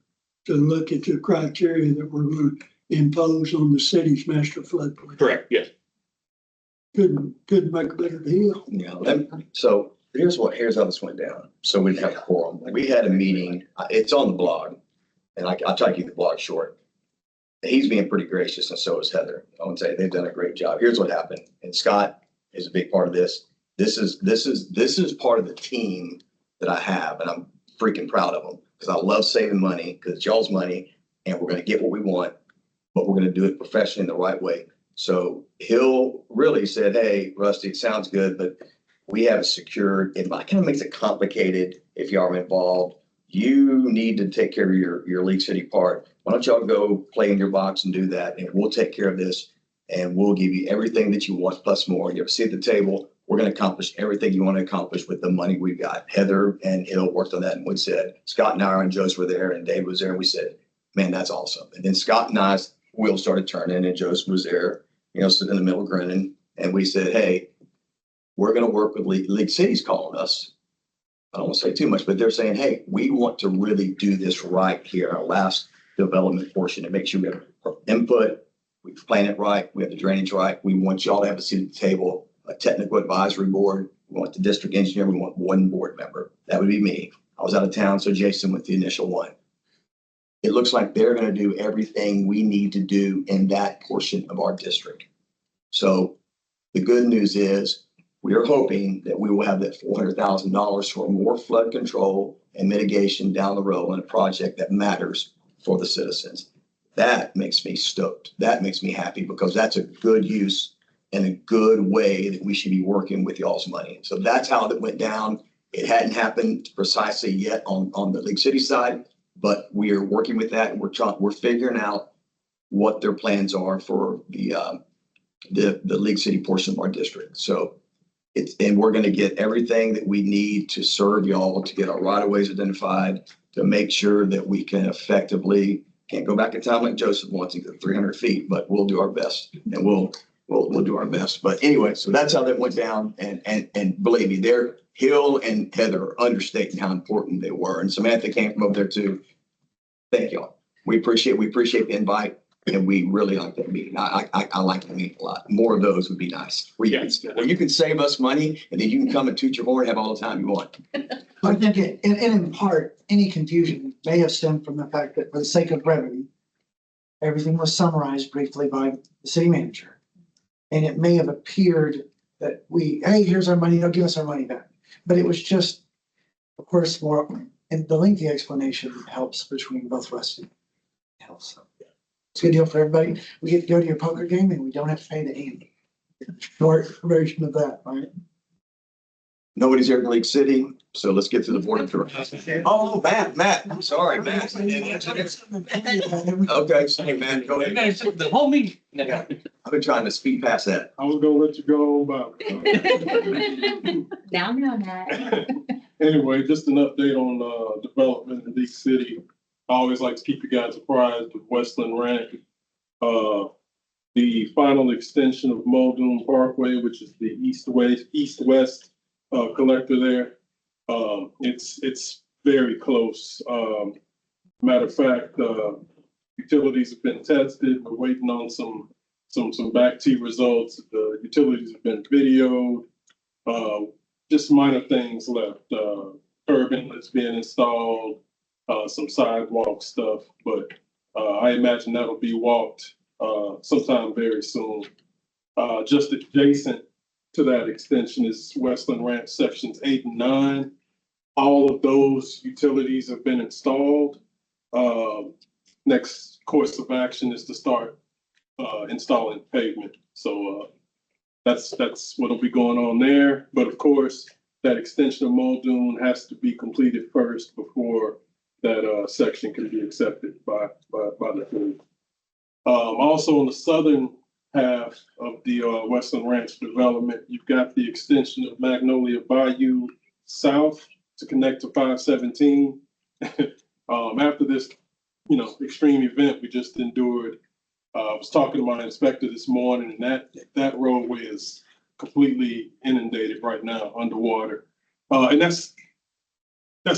S13: to look at the criteria that we're going to impose on the city's master flood plan.
S4: Correct, yes.
S13: Couldn't make a better deal.
S3: Yeah. So here's how this went down. So we didn't have a quorum. We had a meeting. It's on the blog, and I'll try to keep the blog short. He's being pretty gracious, and so is Heather. I would say they've done a great job. Here's what happened, and Scott is a big part of this. This is part of the team that I have, and I'm freaking proud of them because I love saving money because it's y'all's money, and we're going to get what we want, but we're going to do it professionally in the right way. So Hill really said, "Hey, Rusty, it sounds good, but we have it secured. It kind of makes it complicated if y'all are involved. You need to take care of your League City part. Why don't y'all go play in your box and do that, and we'll take care of this, and we'll give you everything that you want plus more. You have a seat at the table. We're going to accomplish everything you want to accomplish with the money we've got." Heather and Hill worked on that, and we said, Scott and I and Joseph were there, and Dave was there, and we said, "Man, that's awesome." And then Scott and I's wheels started turning, and Joseph was there, sitting in the middle grinning, and we said, "Hey, we're going to work with League City's calling us." I don't want to say too much, but they're saying, "Hey, we want to really do this right here, our last development portion, and make sure we have input, we plan it right, we have the drainage right. We want y'all to have a seat at the table, a technical advisory board. We want the district engineer. We want one board member." That would be me. I was out of town, so Jason went the initial one. It looks like they're going to do everything we need to do in that portion of our district. So the good news is we are hoping that we will have that $400,000 for more flood control and mitigation down the road in a project that matters for the citizens. That makes me stoked. That makes me happy because that's a good use in a good way that we should be working with y'all's money. So that's how that went down. It hadn't happened precisely yet on the League City side, but we are working with that and we're figuring out what their plans are for the League City portion of our district. So and we're going to get everything that we need to serve y'all, to get our right of ways identified, to make sure that we can effectively, can't go back in time like Joseph wants to go 300 feet, but we'll do our best and we'll do our best. But anyway, so that's how that went down. And believe me, Hill and Heather are understating how important they were. And Samantha came from over there too. Thank y'all. We appreciate the invite. And we really like that meeting. I like that meeting a lot. More of those would be nice. Where you can save us money and then you can come and toot your horn and have all the time you want.
S7: I think in part, any confusion may have stemmed from the fact that for the sake of brevity, everything was summarized briefly by the city manager. And it may have appeared that hey, here's our money, they'll give us our money back. But it was just, of course, more, and the lengthy explanation helps between both of us. Helps. It's a good deal for everybody. We get to go to your poker game and we don't have to pay the Andy. Short version of that, right?
S3: Nobody's here in Lake City, so let's get to the board of directors. Oh, Matt, I'm sorry, Matt. Okay, hey, Matt, go ahead.
S2: The whole meeting.
S3: I've been trying to speed past that.
S5: I was gonna let you go, but.
S1: Now, Matt.
S5: Anyway, just an update on development in League City. I always like to keep you guys apprised of Westland Ranch. The final extension of Muldoon Parkway, which is the east-west collector there. It's very close. Matter of fact, utilities have been tested. We're waiting on some back T results. The utilities have been videoed. Just minor things left. Curb inlets being installed. Some sidewalk stuff, but I imagine that'll be walked sometime very soon. Just adjacent to that extension is Westland Ranch sections 8 and 9. All of those utilities have been installed. Next course of action is to start installing pavement. So that's what'll be going on there. But of course, that extension of Muldoon has to be completed first before that section can be accepted by the city. Also on the southern half of the Westland Ranch development, you've got the extension of Magnolia Bayou South to connect to 517. After this, extreme event we just endured, I was talking to my inspector this morning, and that roadway is completely inundated right now, underwater. And that's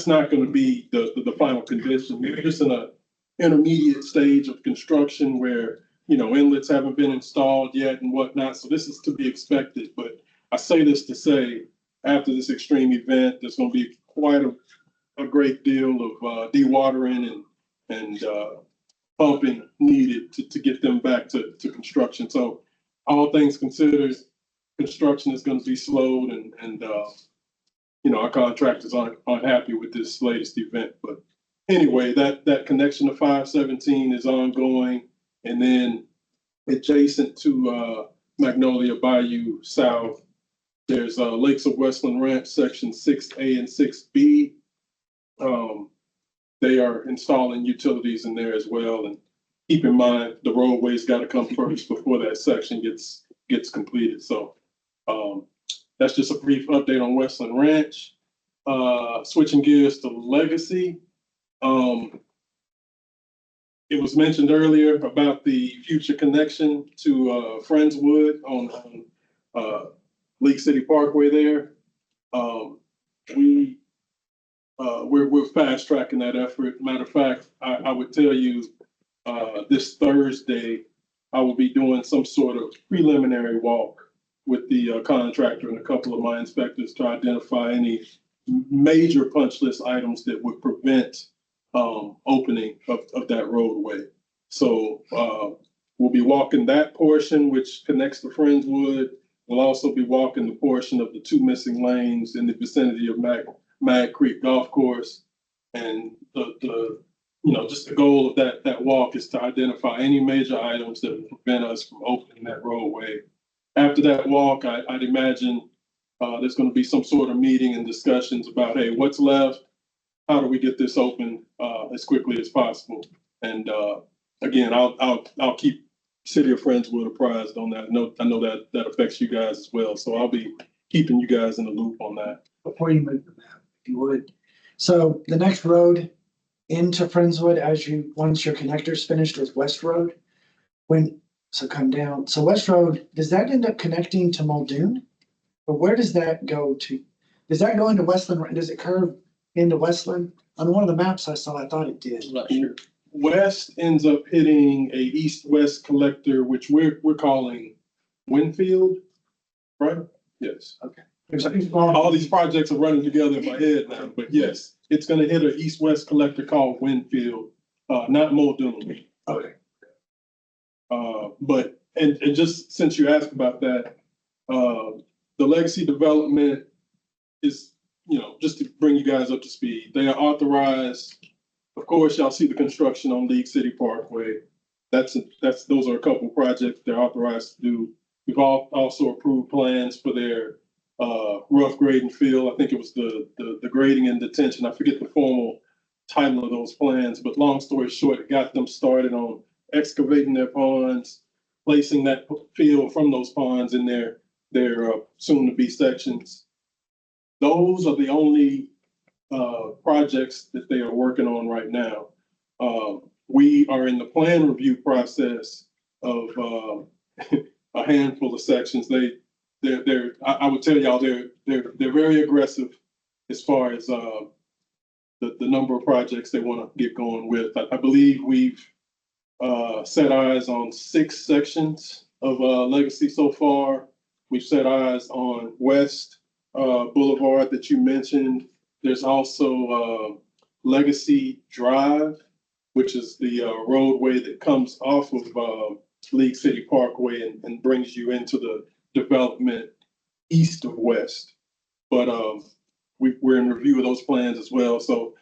S5: not going to be the final condition. We're just in an intermediate stage of construction where, inlets haven't been installed yet and whatnot. So this is to be expected. But I say this to say, after this extreme event, there's going to be quite a great deal of dewatering and pumping needed to get them back to construction. So all things considered, construction is going to be slowed and our contractors aren't happy with this latest event. But anyway, that connection to 517 is ongoing. And then adjacent to Magnolia Bayou South, there's Lakes of Westland Ranch section 6A and 6B. They are installing utilities in there as well. And keep in mind, the roadway's got to come first before that section gets completed. So that's just a brief update on Westland Ranch. Switching gears to Legacy. It was mentioned earlier about the future connection to Friendswood on League City Parkway there. We're fast tracking that effort. Matter of fact, I would tell you this Thursday, I will be doing some sort of preliminary walk with the contractor and a couple of my inspectors to identify any major punch list items that would prevent opening of that roadway. So we'll be walking that portion, which connects to Friendswood. We'll also be walking the portion of the 2 missing lanes in the vicinity of Mag Creek Golf Course. And just the goal of that walk is to identify any major items that would prevent us from opening that roadway after that walk, I'd imagine there's going to be some sort of meeting and discussions about, hey, what's left? How do we get this open as quickly as possible? And again, I'll keep City of Friendswood apprised on that. I know that affects you guys as well, so I'll be keeping you guys in the loop on that.
S7: Before you move the map, if you would. So the next road into Friendswood, once your connector's finished, is West Road. So come down. So West Road, does that end up connecting to Muldoon? Or where does that go to? Does that go into Westland? Does it curve into Westland? On one of the maps I saw, I thought it did.
S2: I'm not sure.
S5: West ends up hitting a east-west collector, which we're calling Winfield, right? Yes.
S7: Okay.
S5: All these projects are running together in my head now, but yes, it's gonna hit an east-west collector called Winfield, not Muldoon.
S7: Okay.
S5: But just since you asked about that, the legacy development is, just to bring you guys up to speed, they are authorized. Of course, y'all see the construction on League City Parkway. Those are a couple projects they're authorized to do. We've also approved plans for their rough grade and fill. I think it was the grading and detention. I forget the formal title of those plans, but long story short, it got them started on excavating their ponds, placing that fill from those ponds in their soon-to-be sections. Those are the only projects that they are working on right now. We are in the plan review process of a handful of sections. I would tell y'all they're very aggressive as far as the number of projects they want to get going with. I believe we've set eyes on 6 sections of Legacy so far. We've set eyes on West Boulevard that you mentioned. There's also Legacy Drive, which is the roadway that comes off of League City Parkway and brings you into the development east of West. But we're in review of those plans as well. So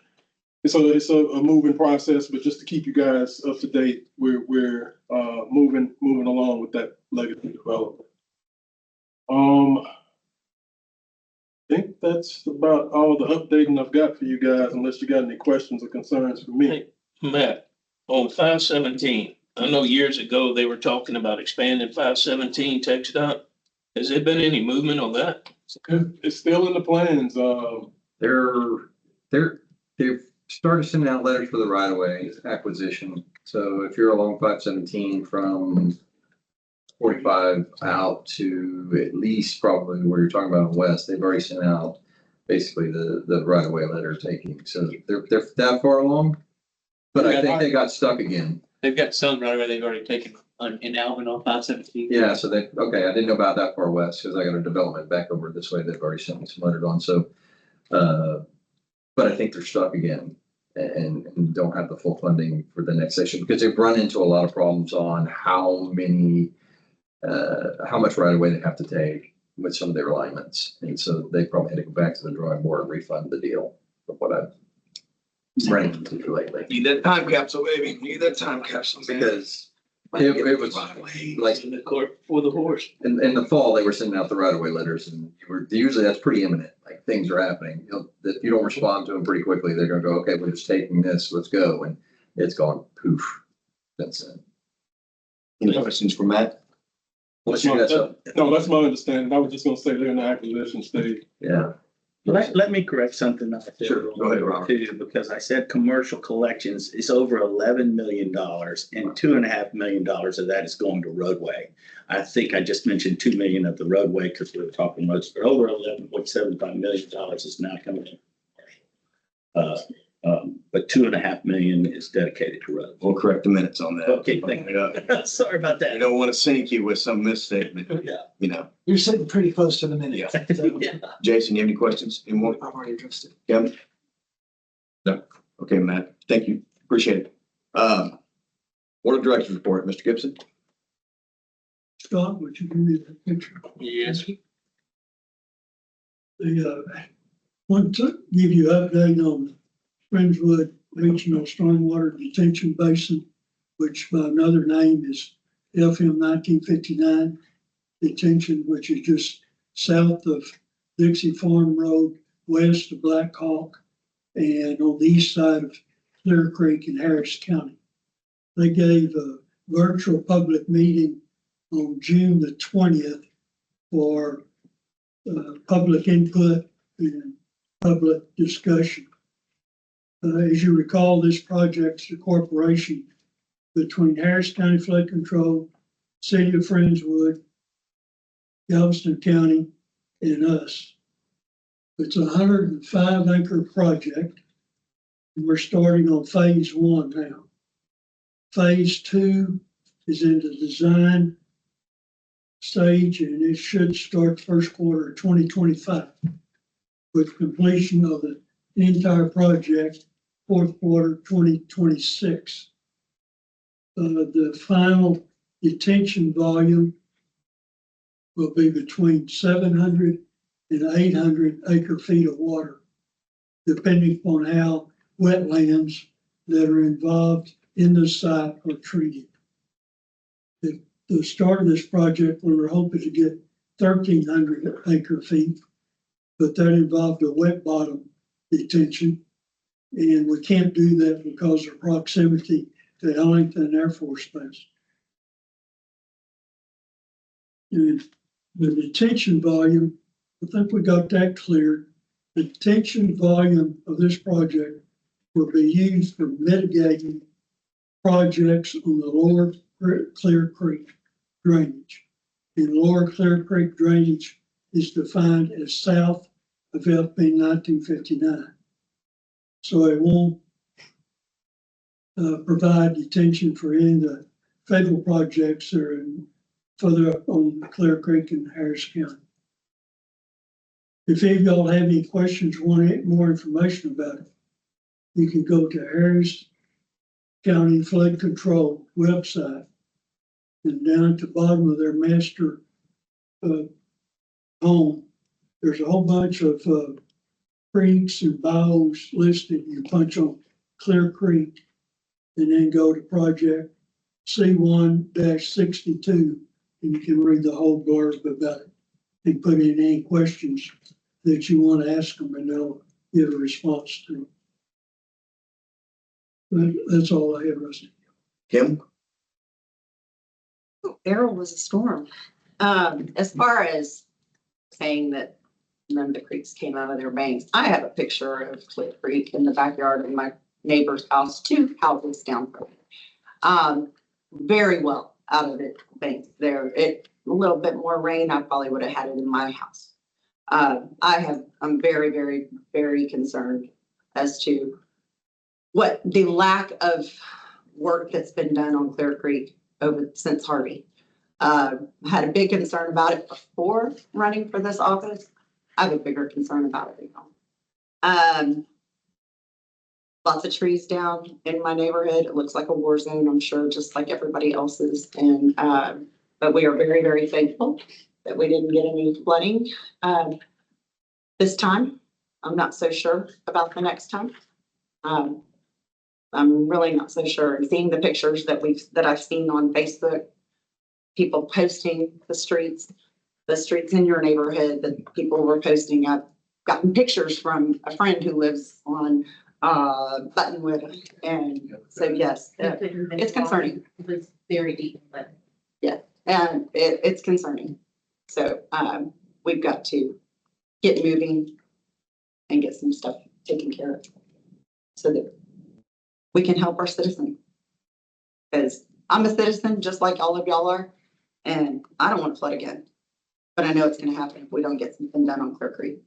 S5: it's a moving process, but just to keep you guys up to date, we're moving along with that legacy development. I think that's about all the updating I've got for you guys, unless you got any questions or concerns for me.
S16: Hey, Matt, on 517, I know years ago they were talking about expanding 517 Tech Dot. Has there been any movement on that?
S5: It's still in the plans.
S9: They've started sending out letters for the right of way acquisition. So if you're along 517 from 45 out to at least probably where you're talking about in West, they've already sent out basically the right of way letter taking. So they're that far along, but I think they got stuck again.
S2: They've got some right away they've already taken in Alvin on 517.
S9: Yeah, so I didn't know about that far west because I got a development back over this way. They've already sent me some letters on. So, but I think they're stuck again and don't have the full funding for the next session because they've run into a lot of problems on how much right away they have to take with some of their alignments. And so they probably had to go back to the drawing board and refund the deal of what I've ran into lately.
S6: Need that time capsule, baby. Need that time capsule.
S9: Because it was like
S16: In the court for the horse.
S9: in the fall, they were sending out the right of way letters and usually that's pretty imminent. Like things are happening. If you don't respond to them pretty quickly, they're going to go, okay, we're just taking this, let's go. And it's gone poof. That's it.
S3: Any questions for Matt?
S9: Unless you got some.
S5: No, that's my understanding. I was just gonna say they're in the acquisition stage.
S9: Yeah.
S17: Let me correct something out there.
S3: Sure, go ahead, Robert.
S17: Too, because I said commercial collections is over $11 million and $2.5 million of that is going to roadway. I think I just mentioned 2 million of the roadway because we were talking about over $11.75 million is now coming in. But 2.5 million is dedicated to roads.
S3: We'll correct the minutes on that.
S17: Okay, thank you. Sorry about that.
S3: You don't want to sink you with some misstatement,
S17: Yeah.
S7: You're sitting pretty close to the minute. So
S17: Yeah.
S3: Jason, you have any questions? Any more?
S7: I'm already interested.
S3: Kevin? No. Okay, Matt. Thank you. Appreciate it. Board of Directors report, Mr. Gibson.
S13: Scott, would you give me that picture?
S2: Yes.
S13: Want to give you an update on Friendswood Regional Stormwater Detention Basin, which by another name is FM 1959. detention, which is just south of Dixie Farm Road, west of Black Hawk, and on the east side of Clear Creek in Harris County. They gave a virtual public meeting on June the 20th for public input and public discussion. As you recall, this project's a cooperation between Harris County Flood Control, City of Friendswood, Galveston County, and us. It's a 105-acre project. And we're starting on phase 1 now. Phase 2 is in the design stage, and it should start first quarter of 2025 with completion of the entire project fourth quarter 2026. The final detention volume will be between 700 and 800 acre feet of water, depending upon how wetlands that are involved in the site are treated. At the start of this project, we were hoping to get 1,300 acre feet, but that involved a wet bottom detention. And we can't do that because of proximity to Ellington Air Force Base. And the detention volume, I think we got that cleared. The detention volume of this project will be used for mitigating projects on the lower Clear Creek drainage. And lower Clear Creek drainage is defined as south of FB 1959. So it won't provide detention for any of the federal projects that are further up on Clear Creek in Harris County. If any of y'all have any questions, want more information about it, you can go to Harris County Flood Control website, and down at the bottom of their master home, there's a whole bunch of creeks and bayous listed. You punch on Clear Creek and then go to project C1-62, and you can read the whole blurb about it and put in any questions that you want to ask them, and they'll give a response to. But that's all I have, Rusty.
S3: Kim?
S14: Errol was a storm. As far as saying that none of the creeks came out of their banks, I have a picture of Clear Creek in the backyard of my neighbor's house, 2 houses down from it. Very well out of it banks there. A little bit more rain, I probably would have had it in my house. I'm very, very, very concerned as to what the lack of work that's been done on Clear Creek since Harvey. Had a big concern about it before running for this office. I have a bigger concern about it now. Lots of trees down in my neighborhood. It looks like a war zone, I'm sure, just like everybody else's. And but we are very, very thankful that we didn't get any flooding this time. I'm not so sure about the next time. I'm really not so sure. And seeing the pictures that I've seen on Facebook, people posting the streets in your neighborhood that people were posting. I've gotten pictures from a friend who lives on Buttonwood, and so yes, it's concerning.
S8: It was very deep, but
S14: yeah, and it's concerning. So we've got to get moving and get some stuff taken care of so that we can help our citizens. Because I'm a citizen just like all of y'all are, and I don't want to flood again. But I know it's going to happen if we don't get something done on Clear Creek.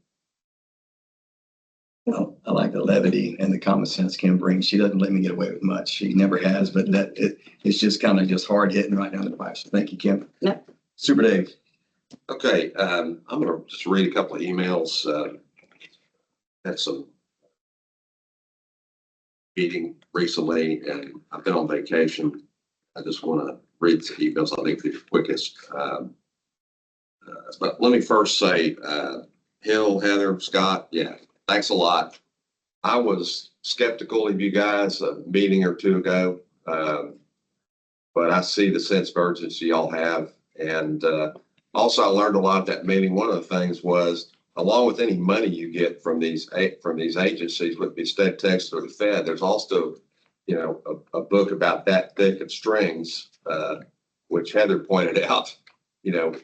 S3: Well, I like the levity and the common sense Kim brings. She doesn't let me get away with much. She never has, but it's just kind of just hard hitting right down the pipe. So thank you, Kim.
S14: Yep.
S3: Super Dave.
S6: Okay, I'm gonna just read a couple of emails. Had some meeting recently, and I've been on vacation. I just want to read some emails. I think they're the quickest. But let me first say, Hill, Heather, Scott, yeah, thanks a lot. I was skeptical of you guys a meeting or two ago, but I see the sense of urgency y'all have, and Also, I learned a lot at that meeting. One of the things was, along with any money you get from these agencies, with the state Texas or the Fed, there's also, you know, a book about that thick of strings, which Heather pointed out. You know,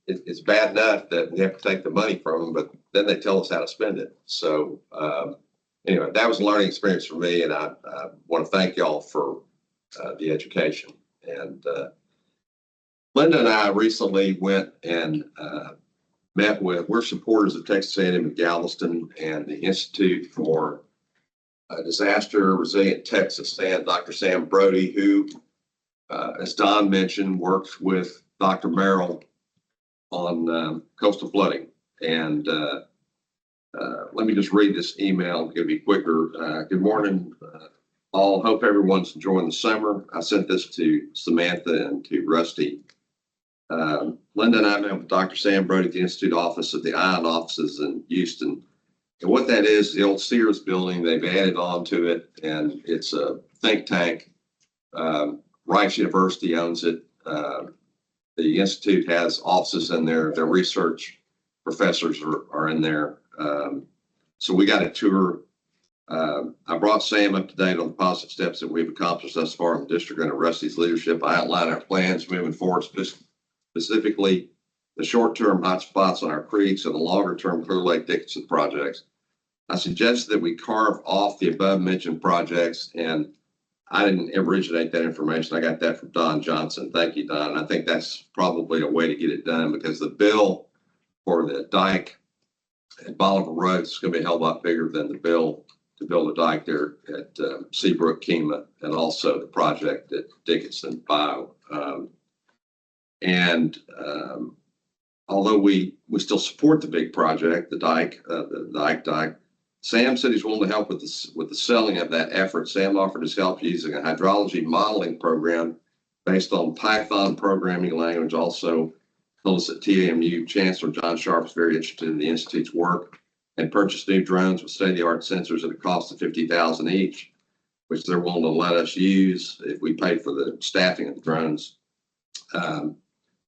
S6: it's bad enough that we have to take the money from them, but then they tell us how to spend it. So anyway, that was a learning experience for me, and I want to thank y'all for the education. And Linda and I recently went and we're supporters of Texas A&M in Galveston and the Institute for Disaster Resilient Texas, and Dr. Sam Brody, who, as Don mentioned, works with Dr. Merrill on coastal flooding. And let me just read this email to be quicker. Good morning, all. Hope everyone's enjoying the summer. I sent this to Samantha and to Rusty. Linda and I met with Dr. Sam Brody at the Institute office of the ION offices in Houston. And what that is, the old Sears building, they've added on to it, and it's a think tank. Rice University owns it. The Institute has offices in there. Their research professors are in there. So we got a tour. I brought Sam up to date on the positive steps that we've accomplished thus far in the district under Rusty's leadership. I outlined our plans moving forward, specifically the short-term hotspots on our creeks and the longer-term Clear Lake Dickinson projects. I suggested that we carve off the above-mentioned projects, and I didn't originate that information. I got that from Don Johnson. Thank you, Don. I think that's probably a way to get it done, because the bill for the dike at Bolivar Road is going to be a hell of a lot bigger than the bill to build a dike there at Seabrook Kema, and also the project at Dickinson Bio. Although we still support the big project, the dike, Sam said he's willing to help with the selling of that effort. Sam offered his help using a hydrology modeling program based on Python programming language. Also told us that TAMU Chancellor John Sharp is very interested in the Institute's work and purchased new drones with state-of-the-art sensors at a cost of $50,000 each, which they're willing to let us use if we pay for the staffing of the drones.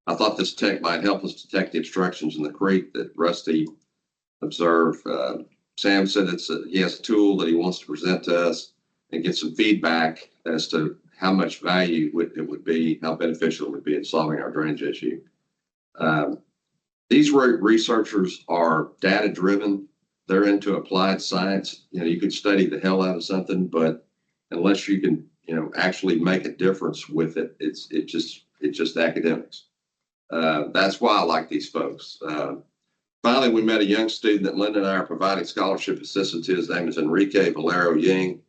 S6: I thought this tech might help us detect the obstructions in the creek that Rusty observed. Sam said he has a tool that he wants to present to us and get some feedback as to how much value it would be, how beneficial it would be in solving our drainage issue. These researchers are data-driven. They're into applied science. You know, you could study the hell out of something, but unless you can, you know, actually make a difference with it, it's just academics. That's why I like these folks. Finally, we met a young student that Linda and I are providing scholarship assistance to. His name is Enrique Valero Ying.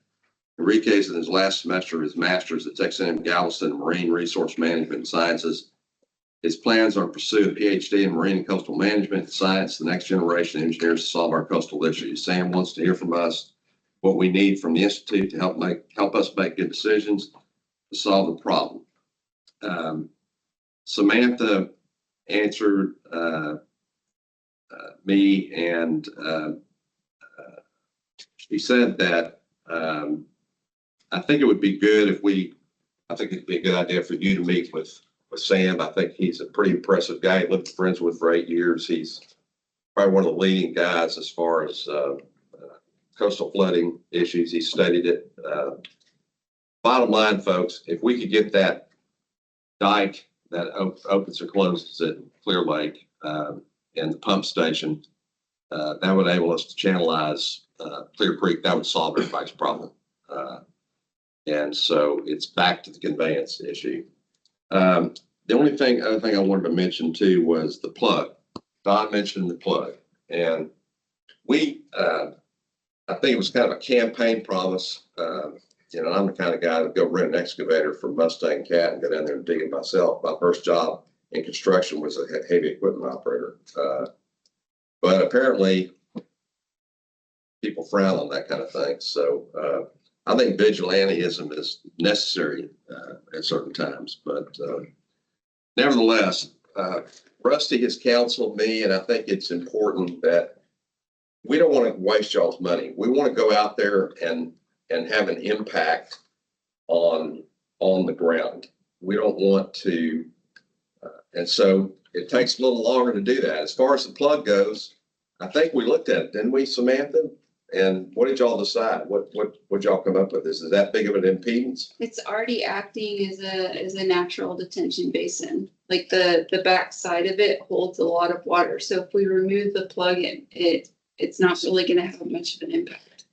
S6: Enrique is in his last semester of his master's at Texas A&M Galveston in Marine Resource Management and Sciences. His plans are to pursue a PhD in Marine and Coastal Management Science, the next generation of engineers to solve our coastal issues. Sam wants to hear from us what we need from the Institute to help us make good decisions to solve the problem. Samantha answered me, and she said that I think it would be good I think it'd be a good idea for you to meet with Sam. I think he's a pretty impressive guy. He lived friends with for 8 years. He's probably one of the leading guys as far as coastal flooding issues. He studied it. Bottom line, folks, if we could get that dike that opens or closes at Clear Lake and the pump station, that would enable us to channelize Clear Creek. That would solve everybody's problem. And so it's back to the conveyance issue. The other thing I wanted to mention too was the plug. Don mentioned the plug, and I think it was kind of a campaign promise. You know, I'm the kind of guy that go rent an excavator from Mustang Cat and go down there and dig it myself. My first job in construction was a heavy equipment operator. But apparently people frown on that kind of thing. So I think vigilantism is necessary at certain times. But nevertheless, Rusty has counseled me, and I think it's important that we don't want to waste y'all's money. We want to go out there and have an impact on the ground. We don't want to, and so it takes a little longer to do that. As far as the plug goes, I think we looked at it, didn't we, Samantha? And what did y'all decide? What'd y'all come up with? Is that big of an impedance?
S12: It's already acting as a natural detention basin. Like the back side of it holds a lot of water. So if we remove the plug, it's not really gonna have much of an impact.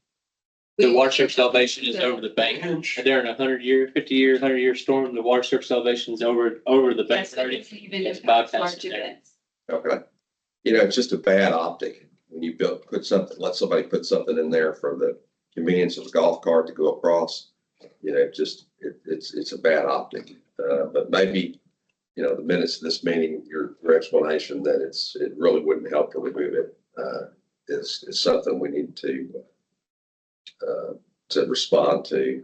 S2: The water surface elevation is over the bank. And during a 100-year storm, the water surface elevation is over the bank.
S12: Yes, it doesn't even
S2: It's
S12: impact
S2: bypassed
S12: large
S2: there.
S12: events.
S6: Okay. It's just a bad optic when you let somebody put something in there for the convenience of a golf cart to go across. It's a bad optic. But maybe, the minutes of this meeting, your explanation that it really wouldn't help to remove it, is something we need to respond to.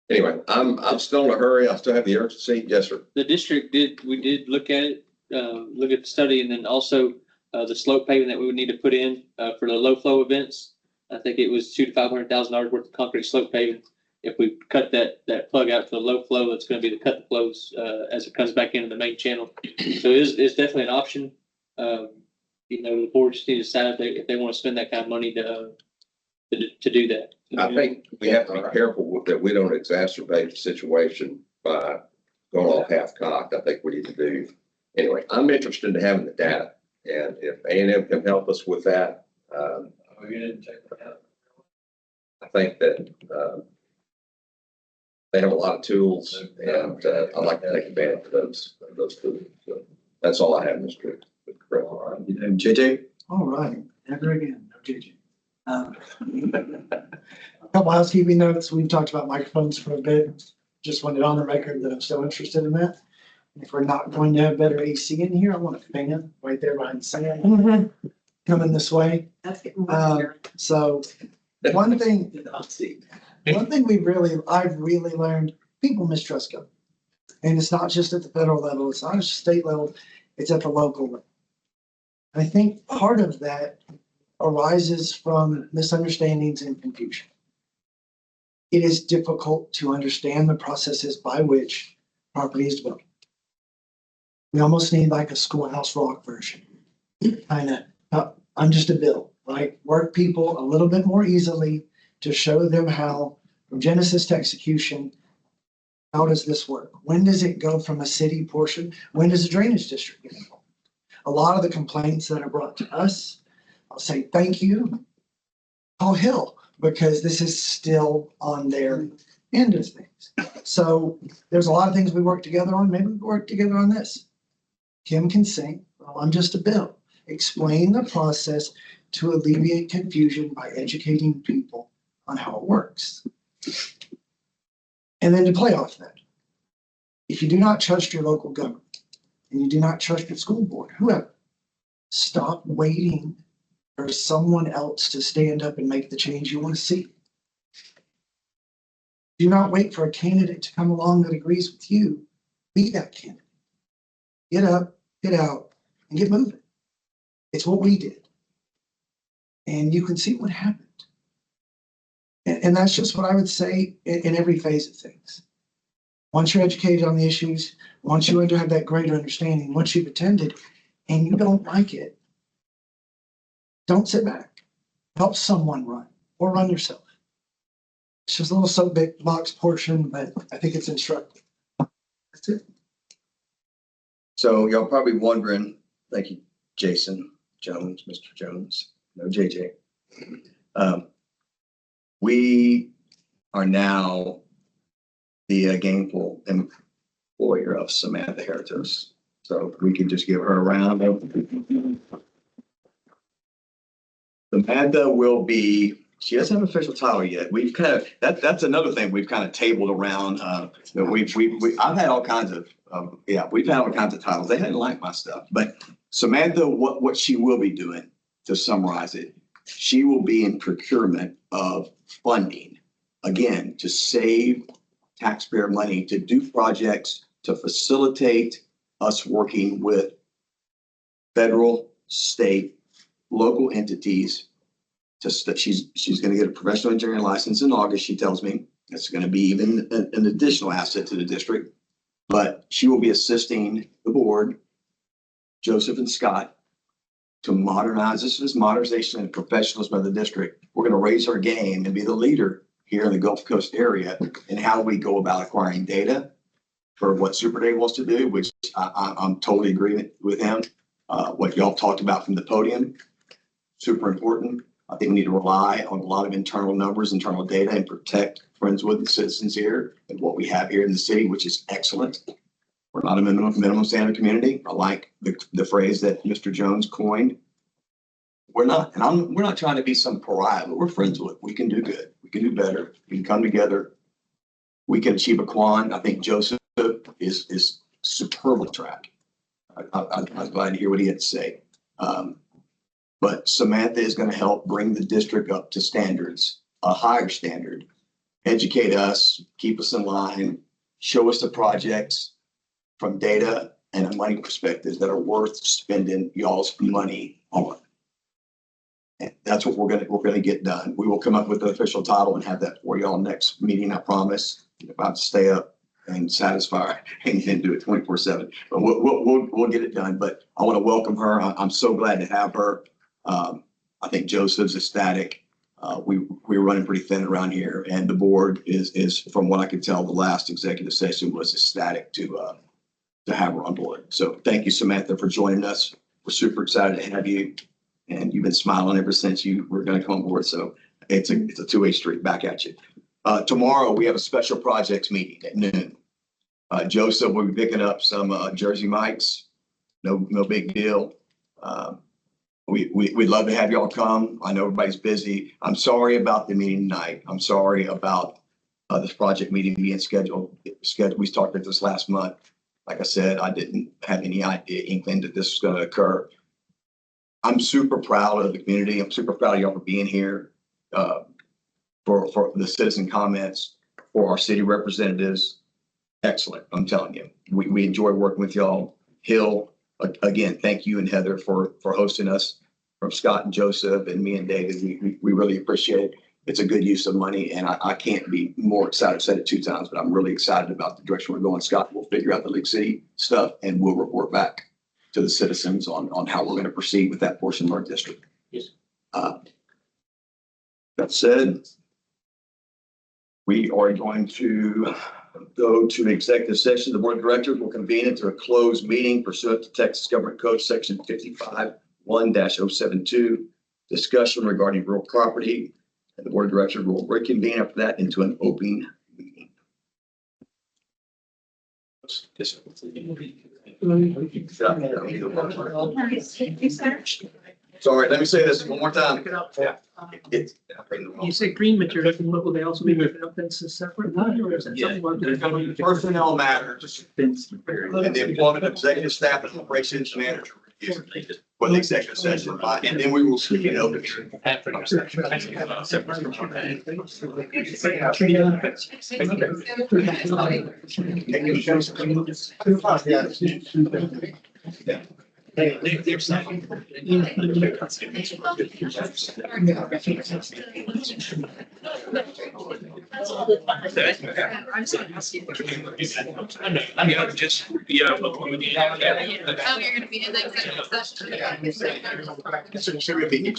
S6: Anyway, I'm still in a hurry. I still have the urgency. Yes, sir.
S2: The district we did look at it, look at the study, and then also the slope paving that we would need to put in for the low flow events. I think it was $200,000 to $500,000 worth of concrete slope paving. If we cut that plug out to the low flow, it's going to be to cut the flows as it comes back into the main channel. So it's definitely an option. The board just needs to decide if they want to spend that kind of money to do that.
S6: I think we have to be careful that we don't exacerbate the situation by going off half-cocked. I think we need to do, anyway, I'm interested in having the data. And if A&M can help us with that, I think that they have a lot of tools, and I'd like to take advantage of those tools. So that's all I have, Mr. Chris.
S3: All right. JJ?
S7: All right, never again, no JJ. A couple housekeeping notes. We've talked about microphones for a bit. Just wanted on the record that I'm still interested in that. If we're not going to have better AC in here, I want a fan right there behind Sam coming this way.
S14: That's getting.
S7: So one thing I've really learned, people mistrust government. And it's not just at the federal level, it's not just state level, it's at the local level. I think part of that arises from misunderstandings and confusion. It is difficult to understand the processes by which property is developed. We almost need like a Schoolhouse Rock version. I'm just a bill, right? Work people a little bit more easily to show them how, from Genesis to execution, how does this work? When does it go from a city portion? When does a drainage district get involved? A lot of the complaints that are brought to us, I'll say thank you, Paul Hill, because this is still on their end of things. So there's a lot of things we work together on. Maybe we work together on this. Kim can sing, well, I'm just a bill. Explain the process to alleviate confusion by educating people on how it works. And then to play off that, if you do not trust your local government and you do not trust your school board, whoever, stop waiting for someone else to stand up and make the change you want to see. Do not wait for a candidate to come along that agrees with you. Be that candidate. Get up, get out, and get moving. It's what we did. And you can see what happened. And that's just what I would say in every phase of things. Once you're educated on the issues, once you have that greater understanding, once you've attended and you don't like it, don't sit back. Help someone run or run yourself. It's just a little soapbox portion, but I think it's instructive. That's it.
S3: So y'all probably wondering, thank you, Jason Jones, Mr. Jones, no JJ. We are now the gainful employer of Samantha Heritos. So we can just give her a round of. Samantha will be, she doesn't have an official title yet. We've kind of, that's another thing we've kind of tabled around. I've had all kinds of, we've had all kinds of titles. They didn't like my stuff, but Samantha, what she will be doing, to summarize it, she will be in procurement of funding, again, to save taxpayer money, to do projects, to facilitate us working with federal, state, local entities. She's going to get a professional engineering license in August, she tells me. That's going to be even an additional asset to the district. But she will be assisting the board Joseph and Scott to modernize. This is modernization and professionalism of the district. We're going to raise our game and be the leader here in the Gulf Coast area in how we go about acquiring data for what Super Dave wants to do, which I'm totally agreement with him. What y'all talked about from the podium, super important. I think we need to rely on a lot of internal numbers, internal data, and protect Friendswood and citizens here and what we have here in the city, which is excellent. We're not a minimum standard community. I like the phrase that Mr. Jones coined. We're not, and we're not trying to be some pariah, but we're Friendswood. We can do good. We can do better. We can come together. We can achieve a quan. I think Joseph is superb on track. I'm glad to hear what he had to say. But Samantha is going to help bring the district up to standards, a higher standard, educate us, keep us in line, show us the projects from data and a money perspective that are worth spending y'all's money on. And that's what we're gonna get done. We will come up with the official title and have that for y'all next meeting, I promise. If I have to stay up and satisfy and do it 24/7, but we'll get it done. But I want to welcome her. I'm so glad to have her. I think Joseph's ecstatic. We're running pretty thin around here, and the board is from what I can tell, the last executive session was ecstatic to have her on board. So thank you, Samantha, for joining us. We're super excited to have you, and you've been smiling ever since you were going to come on board. So it's a two-way street. Back at you. Tomorrow we have a special projects meeting at noon. Joseph will be picking up some Jersey mics. No big deal. We'd love to have y'all come. I know everybody's busy. I'm sorry about the meeting tonight. I'm sorry about this project meeting being scheduled. We started this last month. Like I said, I didn't have any inkling that this was going to occur. I'm super proud of the community. I'm super proud of y'all for being here, for the citizen comments, for our city representatives. Excellent. I'm telling you, we enjoy working with y'all. Hill, again, thank you and Heather for hosting us. From Scott and Joseph and me and David, we really appreciate it. It's a good use of money, and I can't be more excited. I've said it 2 times, but I'm really excited about the direction we're going. Scott will figure out the Lake City stuff, and we'll report back to the citizens on how we're going to proceed with that portion of our district.
S2: Yes.
S3: That said, we are going to go to an executive session. The board of directors will convene into a closed meeting pursuant to Texas Government Code Section 55-1-072, discussion regarding real property. And the board of directors will reconvene after that into an open meeting. Sorry, let me say this one more time.
S10: You say green material, will they also be moving up fences separate? Or is that something like
S3: There's going to be personnel matters and the employment of executive staff and operations manager review for the executive session. And then we will speak in open.
S16: I mean, I'm just, yeah.
S8: Oh, you're gonna be in the executive session?
S3: Should we be?